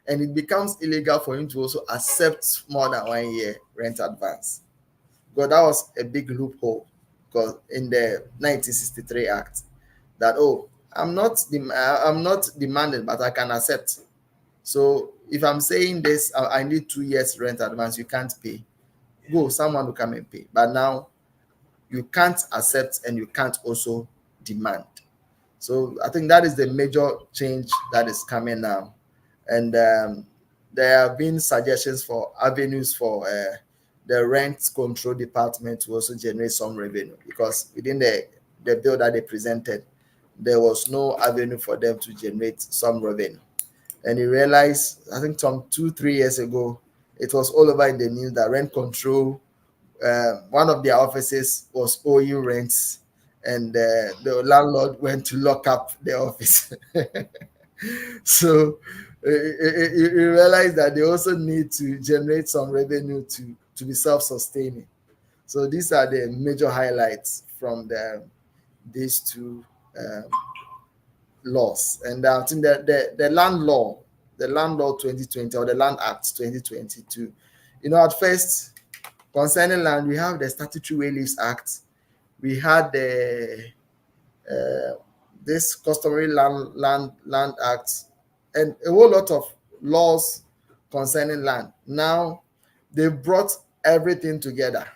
and it becomes illegal for him to also accept more than 1 year rent advance. Because that was a big loophole because in the 1963 Act that, oh, I'm not demanding, but I can accept. So if I'm saying this, I need 2 years rent advance, you can't pay. Go, someone will come and pay. But now you can't accept and you can't also demand. So I think that is the major change that is coming now. And there have been suggestions for avenues for the rent control department to also generate some revenue, because within the bill that they presented, there was no avenue for them to generate some revenue. And you realize, I think some 2-3 years ago, it was all over in the news that rent control, one of their offices was owing rents, and the landlord went to lock up the office. So you realize that they also need to generate some revenue to be self-sustaining. So these are the major highlights from these two laws. And I think that the land law 2020, or the Land Act 2022, at first, concerning land, we have the Statutory Leaves Act, we had the this Customary Land Act, and a whole lot of laws concerning land. Now they brought everything together.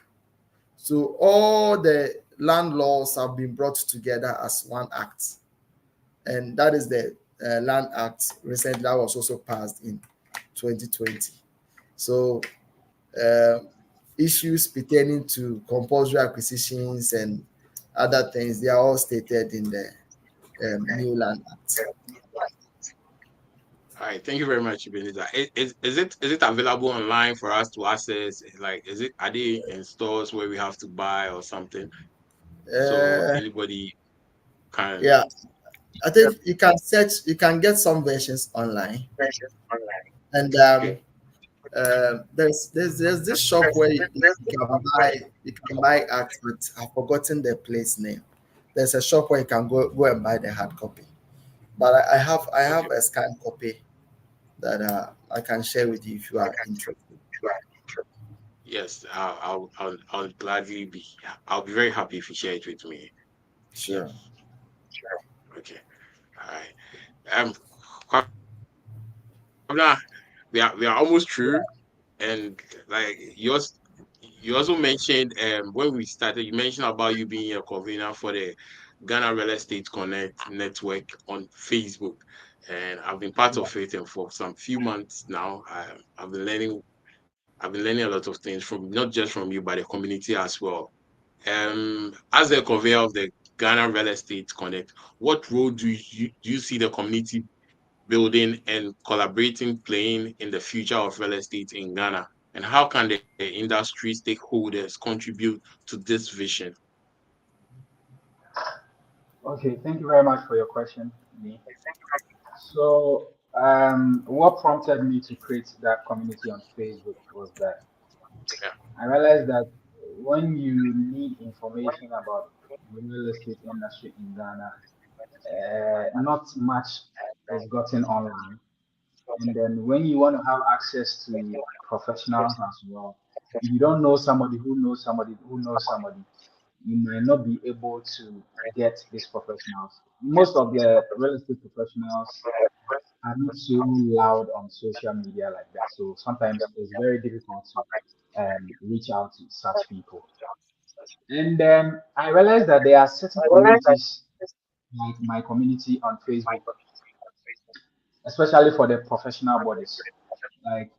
So all the land laws have been brought together as one act. And that is the Land Act recently that was also passed in 2020. So issues pertaining to compulsory acquisitions and other things, they are all stated in the new Land Act. All right, thank you very much, Ebenezer. Is it available online for us to access? Like, are they in stores where we have to buy or something? So anybody can. Yeah, I think you can search. You can get some versions online. And Okay. there's this shop where you can buy art, but I've forgotten the place name. There's a shop where you can go and buy the hard copy. But I have a scanned copy that I can share with you if you are interested. Yes, I'll gladly be. I'll be very happy if you share it with me. Sure. Okay. All right. Kwabena, we are almost through, and like you also mentioned when we started, you mentioned about you being a convener for the Ghana Real Estate Connect network on Facebook, and I've been part of it, and for some few months now, I've been learning a lot of things from not just from you, but the community as well. As the convener of the Ghana Real Estate Connect, what role do you see the community building and collaborating playing in the future of real estate in Ghana? And how can the industry stakeholders contribute to this vision? Okay, thank you very much for your question, me. So, what prompted me to create that community on Facebook was that Yeah. I realized that when you need information about the real estate industry in Ghana, not much is gotten online. And then when you want to have access to professionals as well, if you don't know somebody who knows somebody who knows somebody, you might not be able to get these professionals. Most of the real estate professionals are not so loud on social media like that. So sometimes it's very difficult to reach out to such people. And then I realized that there are certain communities, like my community on Facebook, especially for the professional bodies, like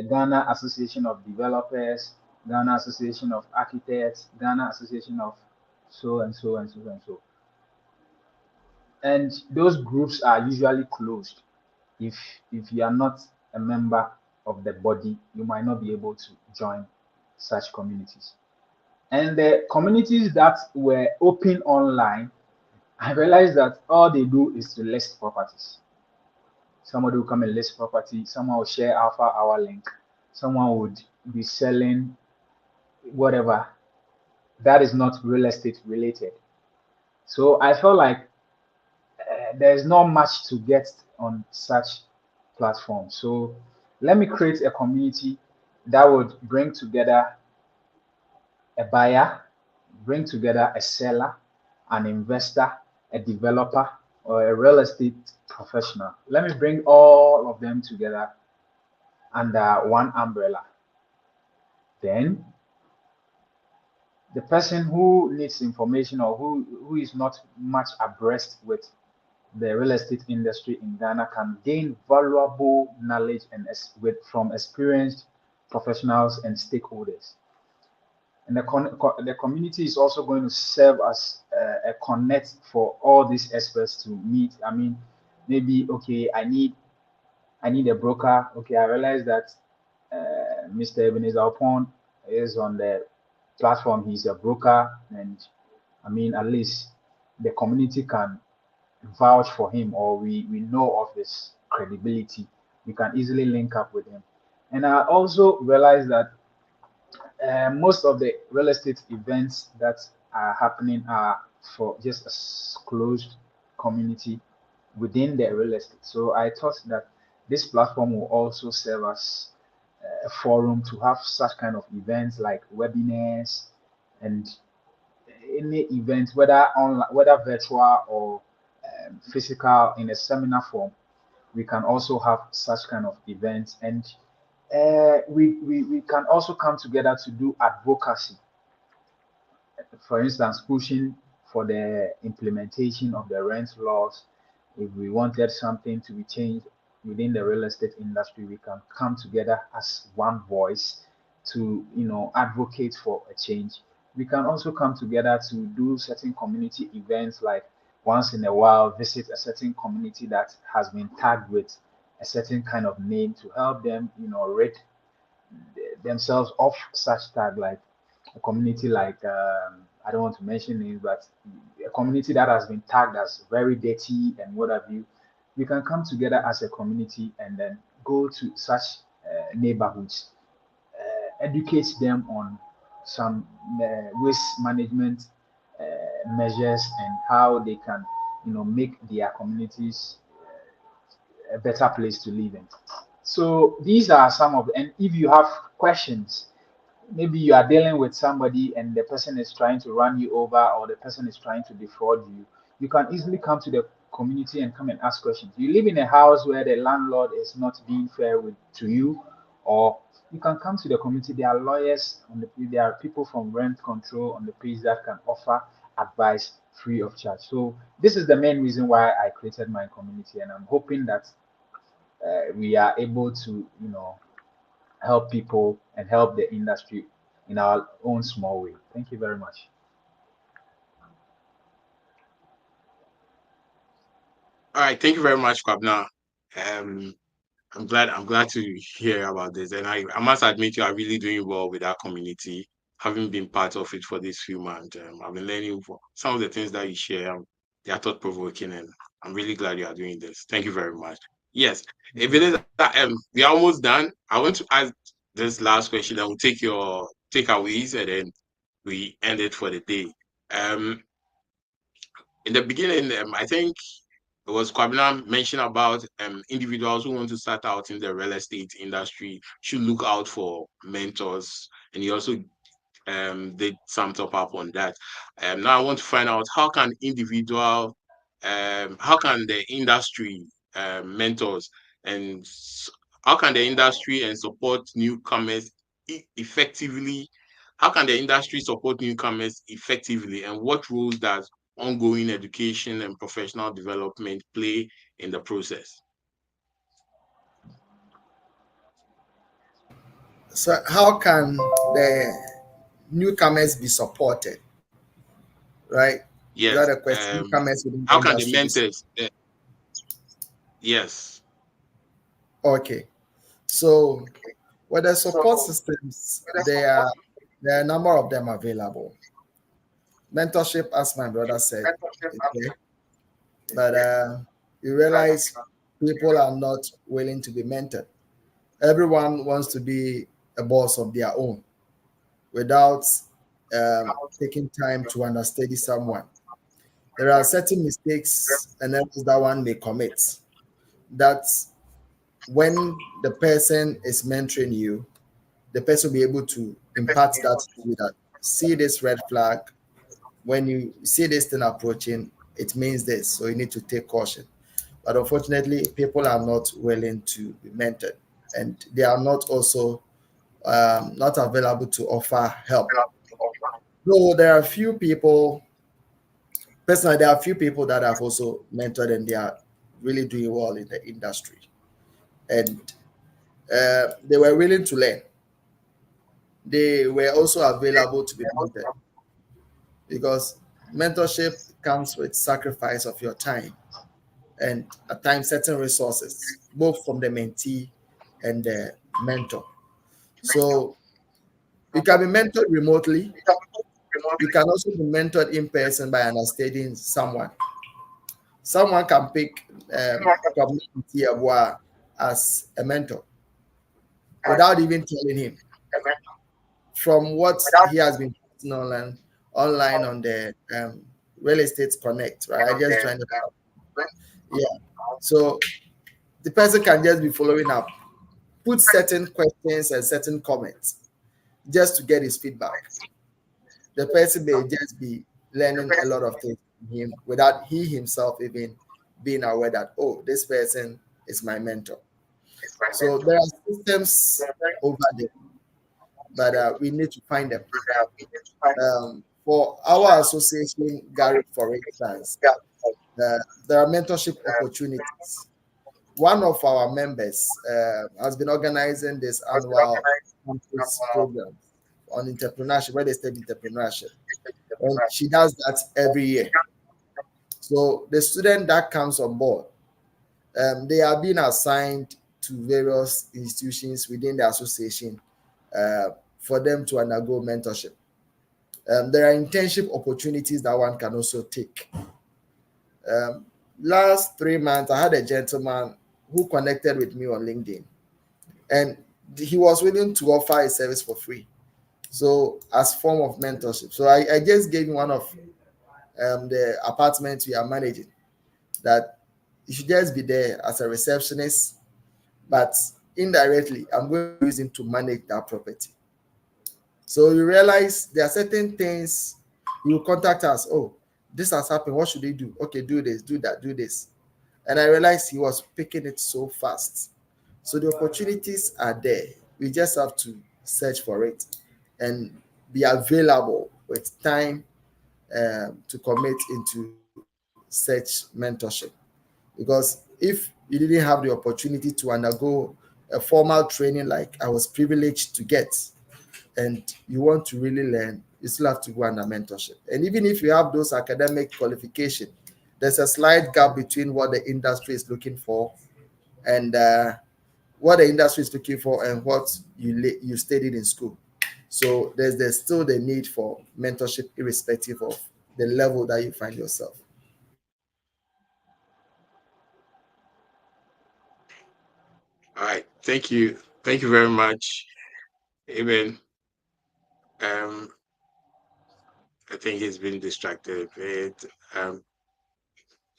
Ghana Association of Developers, Ghana Association of Architects, Ghana Association of so and so and so and so. And those groups are usually closed. If you are not a member of the body, you might not be able to join such communities. And the communities that were open online, I realized that all they do is to list properties. Somebody will come and list property, someone will share Alpha Hour link, someone would be selling whatever. That is not real estate related. So I felt like there's not much to get on such platforms. So let me create a community that would bring together a buyer, bring together a seller, an investor, a developer, or a real estate professional. Let me bring all of them together under one umbrella. Then the person who needs information or who is not much abreast with the real estate industry in Ghana can gain valuable knowledge and from experienced professionals and stakeholders. And the community is also going to serve as a connect for all these experts to meet. I mean, maybe okay, I need a broker. Okay, I realize that Mr. Ebenezer Opon is on the platform. He's a broker, and I mean, at least the community can vouch for him, or we know of his credibility. We can easily link up with him. And I also realized that most of the real estate events that are happening are for just a closed community within the real estate. So I thought that this platform will also serve as a forum to have such kind of events like webinars and any event, whether online, whether virtual or physical, in a seminar form. We can also have such kind of events, and we can also come together to do advocacy. For instance, pushing for the implementation of the rent laws. If we wanted something to be changed within the real estate industry, we can come together as one voice to advocate for a change. We can also come together to do certain community events, like once in a while visit a certain community that has been tagged with a certain kind of name to help them rid themselves of such tag, like a community like I don't want to mention names, but a community that has been tagged as very dirty and what have you. We can come together as a community and then go to such neighborhoods, educate them on some waste management measures and how they can make their communities a better place to live in. So these are some of, and if you have questions, maybe you are dealing with somebody and the person is trying to run you over, or the person is trying to defraud you, you can easily come to the community and come and ask questions. You live in a house where the landlord is not being fair to you, or you can come to the community. There are lawyers on the page, there are people from rent control on the page that can offer advice free of charge. So this is the main reason why I created my community, and I'm hoping that we are able to help people and help the industry in our own small way. Thank you very much. All right, thank you very much, Kwabna. I'm glad to hear about this, and I must admit you are really doing well with our community, having been part of it for these few months. I've been learning some of the things that you share. They are thought provoking, and I'm really glad you are doing this. Thank you very much. Yes, if it is we are almost done. I want to ask this last question, and we'll take your takeaways, and then we end it for the day. In the beginning, I think it was Kwabena mentioned about individuals who want to start out in the real estate industry should look out for mentors, and he also did some top up on that. Now I want to find out how can the industry mentors, and how can the industry and support newcomers effectively? How can the industry support newcomers effectively, and what roles does ongoing education and professional development play in the process? So how can the newcomers be supported? Right? Is that Yes. a question? Newcomers within the How can the industry be mentors? Yes. okay. So with the support systems, there are a number of them available. Mentorship, as my brother said, is there, but you realize people are not willing to be mentored. Everyone wants to be a boss of their own without taking time to understudy someone. There are certain mistakes and errors that one may commit that when the person is mentoring you, the person will be able to impart that to you that see this red flag. When you see this thing approaching, it means this. So you need to take caution. But unfortunately, people are not willing to be mentored, and they are not also not available to offer help. So there are a few people, personally, there are a few people that I've also mentored, and they are really doing well in the industry. And they were willing to learn. They were also available to be mentored because mentorship comes with sacrifice of your time and at times certain resources, both from the mentee and the mentor. So you can be mentored remotely. You can also be mentored in person by understanding someone. Someone can pick Community Abua as a mentor without even telling him from what he has been posting online on the Real Estate Connect, right? I just joined it out. Yeah. So the person can just be following up, put certain questions and certain comments just to get his feedback. The person may just be learning a lot of things from him without he himself even being aware that, oh, this person is my mentor. So there are systems over there, but we need to find them. For our association, Gary, for instance, there are mentorship opportunities. One of our members has been organizing this annual campus program on entrepreneurship, real estate entrepreneurship. And she does that every year. So the student that comes on board, they are being assigned to various institutions within the association for them to undergo mentorship. There are internship opportunities that one can also take. Last 3 months, I had a gentleman who connected with me on LinkedIn, and he was willing to offer a service for free. So as form of mentorship. So I just gave him one of the apartments we are managing that you should just be there as a receptionist, but indirectly, I'm going to use him to manage that property. So you realize there are certain things you will contact us. Oh, this has happened. What should they do? Okay, do this, do that, do this. And I realized he was picking it so fast. So the opportunities are there. We just have to search for it and be available with time to commit into such mentorship. Because if you didn't have the opportunity to undergo a formal training like I was privileged to get, and you want to really learn, you still have to go under mentorship. And even if you have those academic qualifications, there's a slight gap between what the industry is looking for and what the industry is looking for and what you studied in school. So there's still the need for mentorship irrespective of the level that you find yourself. All right. Thank you. Thank you very much. Amen. Um, I think he's been distracted.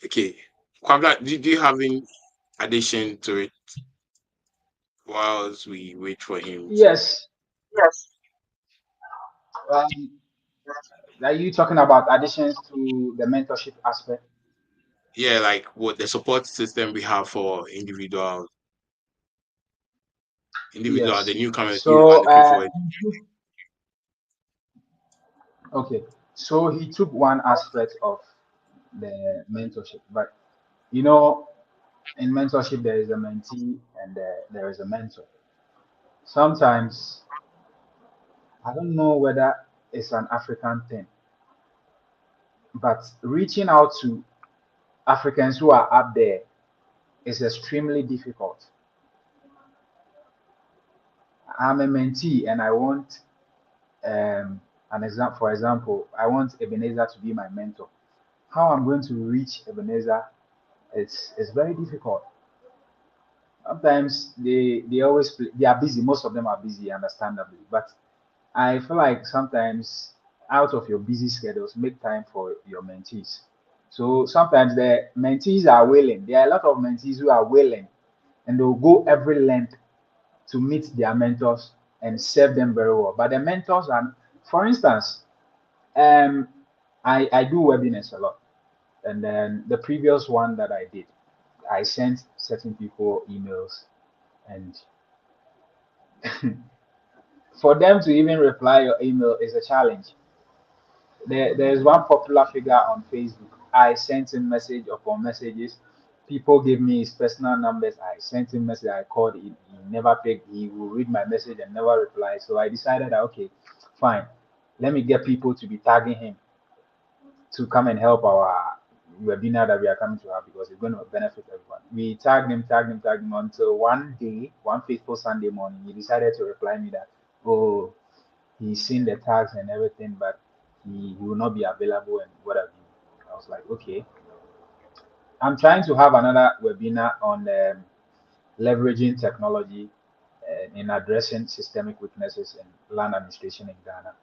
Okay. Kwabla, do you have any addition to it whilst we wait for him? Yes. Um, are you talking about additions to the mentorship aspect? yeah, like what the support system we have for individuals, the Yes. newcomers who are So, looking for it. okay. So he took one aspect of the mentorship, but you know, in mentorship there is a mentee and there is a mentor. Sometimes I don't know whether it's an African thing, but reaching out to Africans who are up there is extremely difficult. I'm a mentee and I want an example. For example, I want Ebenezer to be my mentor. How I'm going to reach Ebenezer, it's very difficult. Sometimes they always they are busy. Most of them are busy, understandably. But I feel like sometimes out of your busy schedules, make time for your mentees. So sometimes the mentees are willing. There are a lot of mentees who are willing, and they'll go every length to meet their mentors and serve them very well. But the mentors are, for instance, um, I do webinars a lot, and then the previous one that I did, I sent certain people emails, and for them to even reply your email is a challenge. There's one popular figure on Facebook. I sent him message upon messages. People gave me his personal numbers. I sent him message. I called. He never picked. He will read my message and never reply. So I decided that okay, fine. Let me get people to be tagging him to come and help our webinar that we are coming to have because it's going to benefit everyone. We tagged him until one day, one fateful Sunday morning, he decided to reply me that, oh, he's seen the tags and everything, but he will not be available and what have you. I was like, okay. I'm trying to have another webinar on leveraging technology in addressing systemic weaknesses in land administration in Ghana.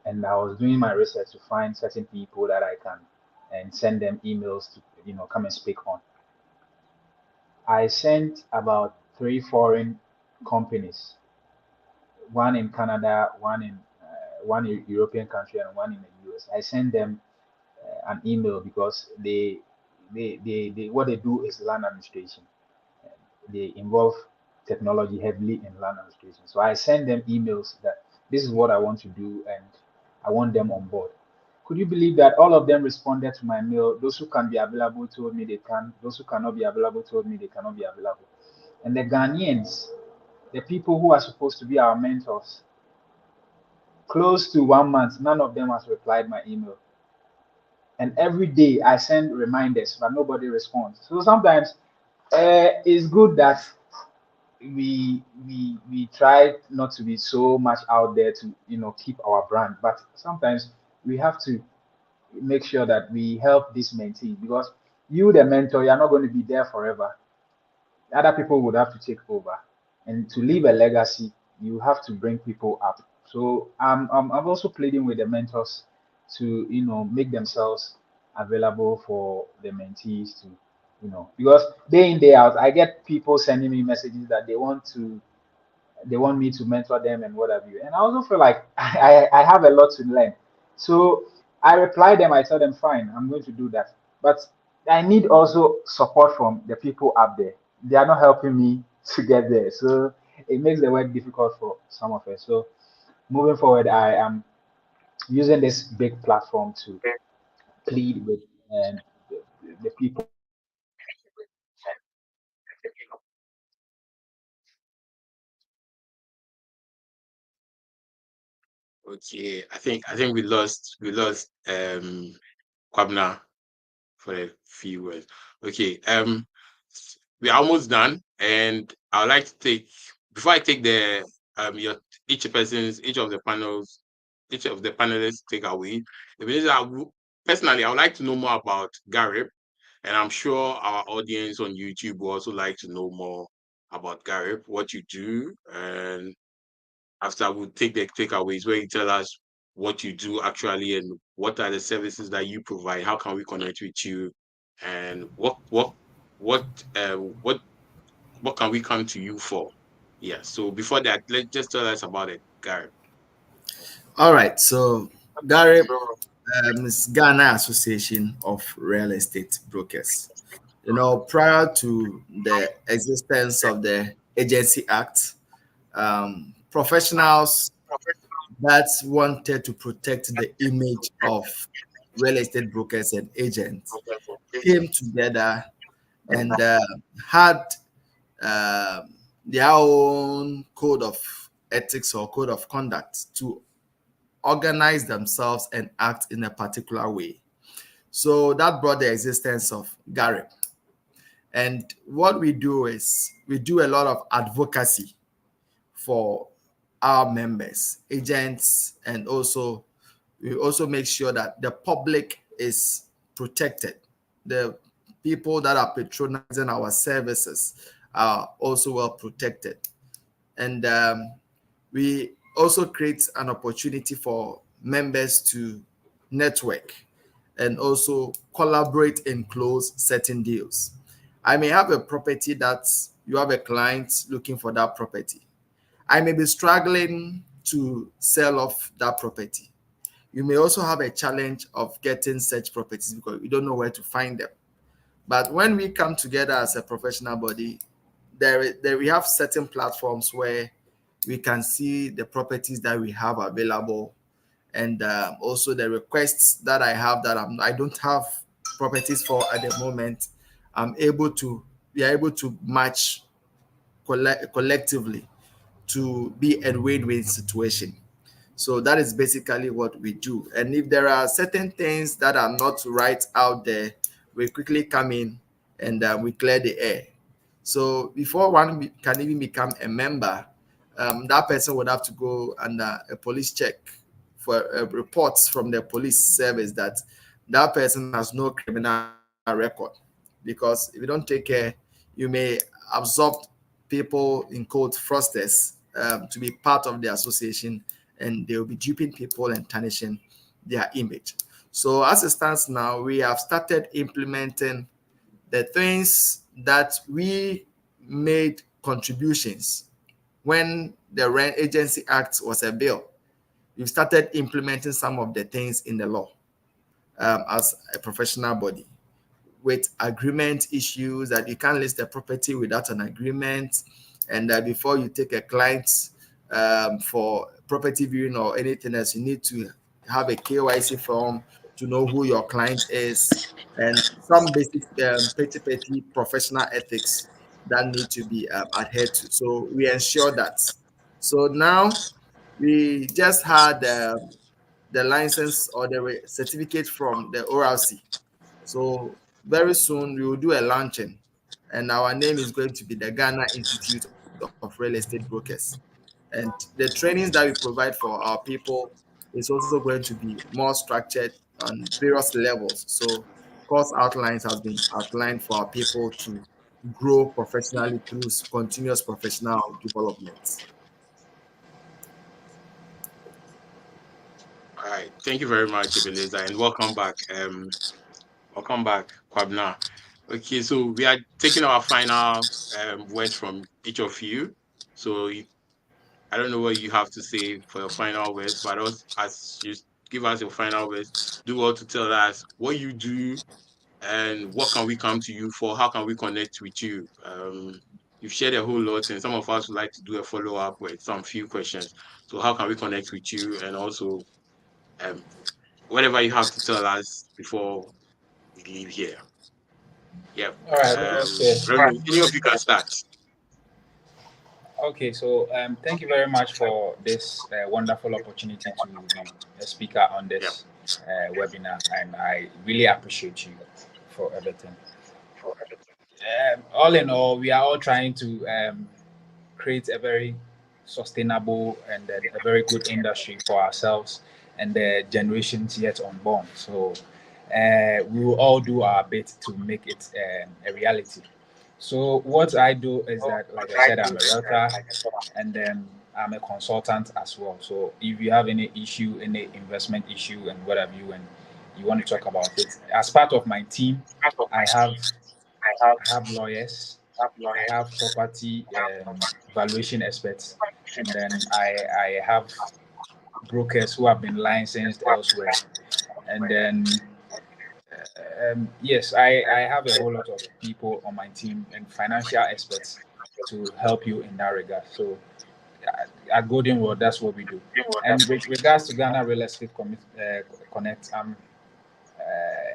And I was doing my research to find certain people that I can and send them emails to come and speak on. I sent about 3 foreign companies, one in Canada, one European country, and one in the US. I sent them an email because they what they do is land administration. They involve technology heavily in land administration. So I send them emails that this is what I want to do and I want them on board. Could you believe that all of them responded to my mail? Those who can be available told me they can. Those who cannot be available told me they cannot be available. And the Ghanaians, the people who are supposed to be our mentors, close to 1 month, none of them has replied my email. And every day I send reminders, but nobody responds. So sometimes it's good that we try not to be so much out there to keep our brand, but sometimes we have to make sure that we help this mentee because you the mentor you're not going to be there forever. Other people would have to take over, and to leave a legacy you have to bring people up. So I'm also pleading with the mentors to make themselves available for the mentees to because day in day out I get people sending me messages that they want me to mentor them and what have you. And I also feel like I have a lot to learn. So I reply them, I tell them, fine, I'm going to do that. But I need also support from the people up there. They are not helping me to get there. So it makes the work difficult for some of us. So moving forward, I am using this big platform to plead with the people. Okay, I think we lost Kwabna for a few words. Okay, we're almost done, and I would like to take before I take the your each of the panels, each of the panelists take away. Personally, I would like to know more about Garib, and I'm sure our audience on YouTube will also like to know more about Garib, what you do, and after we'll take the takeaways where you tell us what you do actually and what are the services that you provide, how can we connect with you, and what uh what what can we come to you for? Yeah. So before that, let's just tell us about it, Gary. All right. So, Gary, is Ghana Association of Real Estate Brokers. Prior to the existence of the Agency Act, professionals that wanted to protect the image of real estate brokers and agents came together and had their own code of ethics or code of conduct to organize themselves and act in a particular way. So that brought the existence of GARIP. And what we do is we do a lot of advocacy for our members, agents, and we also make sure that the public is protected. The people that are patronizing our services are also well protected. And we also create an opportunity for members to network and also collaborate and close certain deals. I may have a property that you have a client looking for that property. I may be struggling to sell off that property. You may also have a challenge of getting such properties because you don't know where to find them. But when we come together as a professional body, we have certain platforms where we can see the properties that we have available, and also the requests that I have that I don't have properties for at the moment. We are able to match collectively to be a win-win situation. So that is basically what we do. And if there are certain things that are not right out there, we quickly come in and we clear the air. So before one can even become a member, that person would have to go under a police check for reports from the police service that that person has no criminal record. Because if you don't take care, you may absorb people in quote fraudsters to be part of the association, and they will be duping people and tarnishing their image. So as it stands now, we have started implementing the things that we made contributions when the Rent Agency Act was a bill. We've started implementing some of the things in the law as a professional body, with agreement issues that you can't list a property without an agreement. And before you take a client for property viewing or anything else, you need to have a KYC form to know who your client is, and some basic petty professional ethics that need to be adhered to. So we ensure that. So now we just had the license or the certificate from the ORC. So very soon we will do a launching, and our name is going to be the Ghana Institute of Real Estate Brokers. And the trainings that we provide for our people is also going to be more structured on various levels. So course outlines have been outlined for our people to grow professionally through continuous professional development. All right, thank you very much, Ebenezer, and welcome back. Welcome back, Kwabna. Okay, so we are taking our final words from each of you. So I don't know what you have to say for your final words, but as you give us your final words, do well to tell us what you do and what can we come to you for? How can we connect with you? You've shared a whole lot, and some of us would like to do a follow-up with some few questions. So how can we connect with you? And also, whatever you have to tell us before we leave here. Yeah. All right. Okay. Reverend, any of you can start. Okay, so thank you very much for this wonderful opportunity to be a speaker on this webinar, and I really appreciate you for everything. All in all, we are all trying to create a very sustainable and a very good industry for ourselves and the generations yet unborn. So we will all do our bit to make it a reality. So what I do is that, like I said, I'm a realtor, and then I'm a consultant as well. So if you have any issue, any investment issue and whatever and you want to talk about it, as part of my team, I have lawyers, I have property valuation experts, and then I have brokers who have been licensed elsewhere. And then yes, I have a whole lot of people on my team and financial experts to help you in that regard. So at Golden World, that's what we do. And with regards to Ghana Real Estate Connect, I'm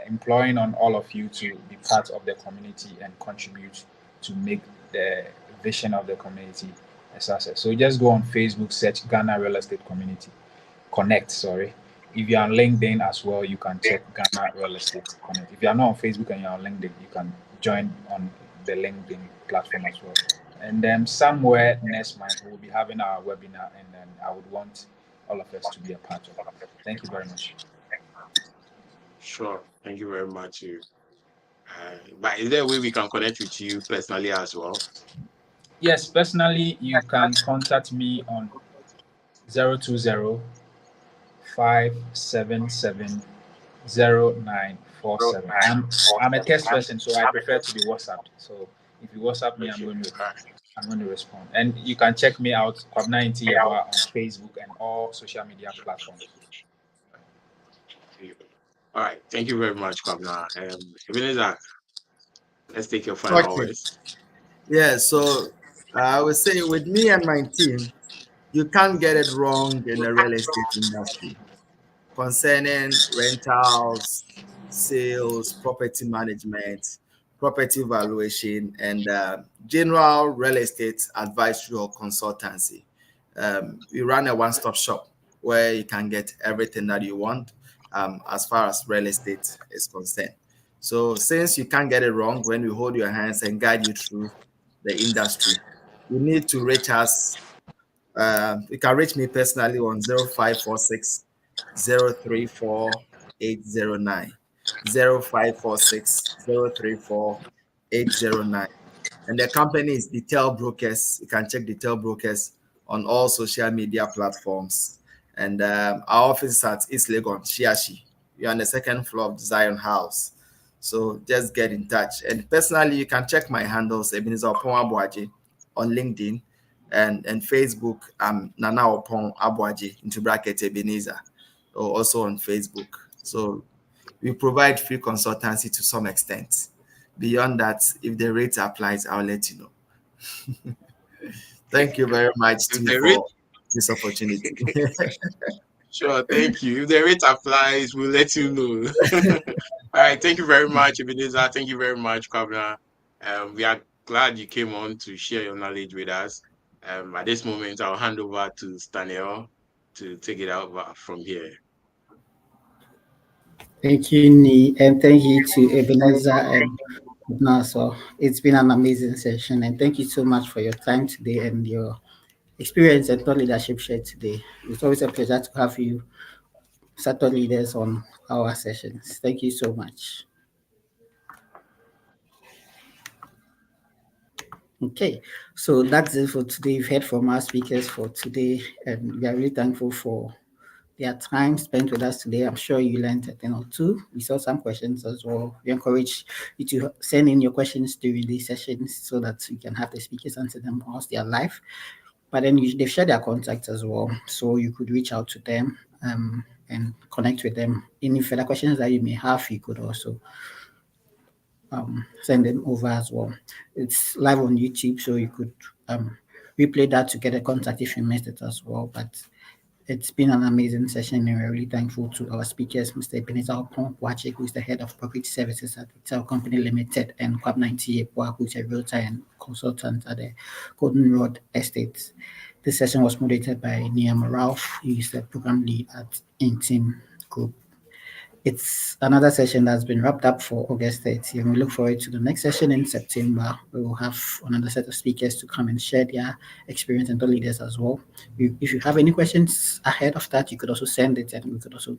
employing on all of you to be part of the community and contribute to make the vision of the community a success. So just go on Facebook, search Ghana Real Estate Community Connect. Sorry. If you're on LinkedIn as well, you can check Ghana Real Estate Connect. If you're not on Facebook and you're on LinkedIn, you can join on the LinkedIn platform as well. And then somewhere next month, we'll be having our webinar, and then I would want all of us to be a part of it. Thank you very much. Sure. Thank you very much. But is there a way we can connect with you personally as well? Yes, personally, you can contact me on 020 577 0947. I'm a text person, so I prefer to be WhatsApped. So if you WhatsApp me, I'm going to respond. And you can check me out, Kwabena Ntiyawa, on Facebook and all social media platforms. All right. Thank you very much, Kwabena. Ebenezer, let's take your final words. Yeah, so I would say with me and my team, you can't get it wrong in the real estate industry concerning rentals, sales, property management, property valuation, and general real estate advisory or consultancy. We run a one-stop shop where you can get everything that you want as far as real estate is concerned. So since you can't get it wrong when we hold your hands and guide you through the industry, you need to reach us. You can reach me personally on 0546 034 809. 0546 034 809. And the company is Detail Brokers. You can check Detail Brokers on all social media platforms. And our office is at East Legon, Shiashi. You're on the second floor of Zion House. So just get in touch. And personally, you can check my handles, Ebenezer Opon Abuaji, on LinkedIn and Facebook. I'm Nana Opon Abuaji, into bracket Ebenezer, or also on Facebook. So we provide free consultancy to some extent. Beyond that, if the rate applies, I'll let you know. Thank you very much for this opportunity. Sure, thank you. If the rate applies, we'll let you know. All right, thank you very much, Ebenezer. Thank you very much, Kwabena. We are glad you came on to share your knowledge with us. At this moment, I'll hand over to Staniel to take it out from here. Thank you, Nii, and thank you to Ebenezer and Naso. It's been an amazing session, and thank you so much for your time today and your experience and thought leadership shared today. It's always a pleasure to have you, thought leaders, on our sessions. Thank you so much. Okay, so that's it for today. We've heard from our speakers for today, and we are really thankful for their time spent with us today. I'm sure you learned a thing or two. We saw some questions as well. We encourage you to send in your questions during these sessions so that we can have the speakers answer them whilst they are live. But then they've shared their contacts as well, so you could reach out to them and connect with them. Any further questions that you may have, you could also send them over as well. It's live on YouTube, so you could replay that to get a contact if you missed it as well. But it's been an amazing session, and we're really thankful to our speakers, Mr. Ebenezer Opon Abuaji, who is the head of property services at Retail Company Limited, and Kwabena Ntiyawa, who is a realtor and consultant at the Golden Road Estates. This session was moderated by Niam Ralph, who is the program lead at Intim Group. It's another session that's been wrapped up for August 30, and we look forward to the next session in September. We will have another set of speakers to come and share their experience and the leaders as well. If you have any questions ahead of that, you could also send it, and we could also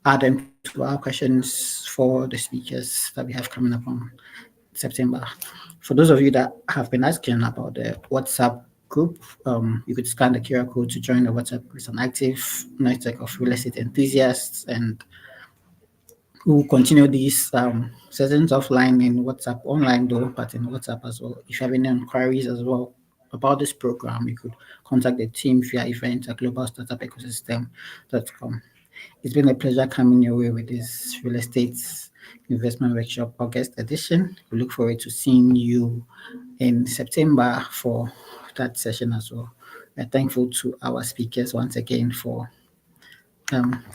add them to our questions for the speakers that we have coming up on September. For those of you that have been asking about the WhatsApp group, you could scan the QR code to join the WhatsApp group. It's an active network of real estate enthusiasts, and we'll continue these sessions offline in WhatsApp, online though, but in WhatsApp as well. If you have any inquiries as well about this program, you could contact the team via event at globalstartupecosystem.com. It's been a pleasure coming your way with this real estate investment workshop August edition. We look forward to seeing you in September for that session as well. We're thankful to our speakers once again for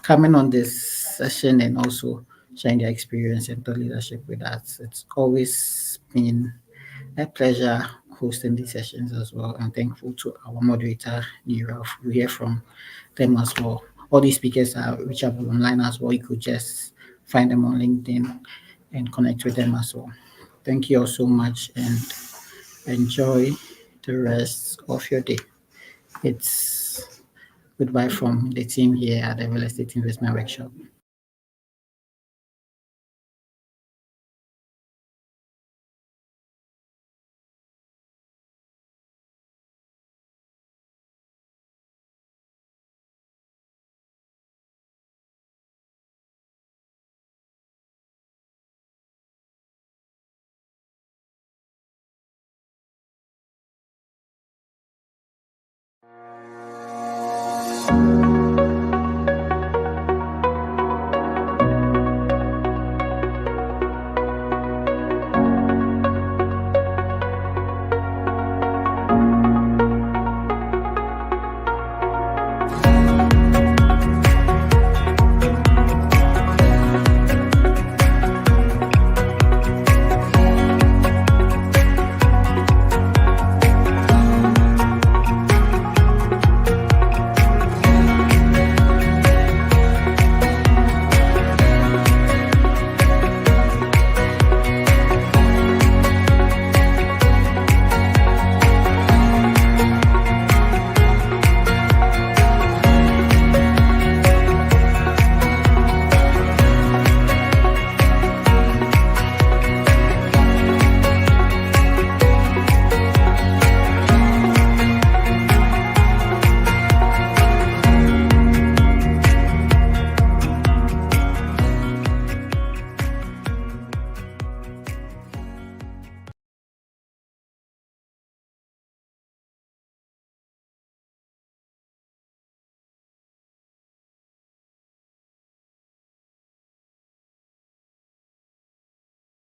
coming on this session and also sharing their experience and the leadership with us. It's always been a pleasure hosting these sessions as well. I'm thankful to our moderator, Nirav. We hear from them as well. All these speakers are reachable online as well. You could just find them on LinkedIn and connect with them as well. Thank you all so much and enjoy the rest of your day. It's goodbye from the team here at the Real Estate Investment Workshop.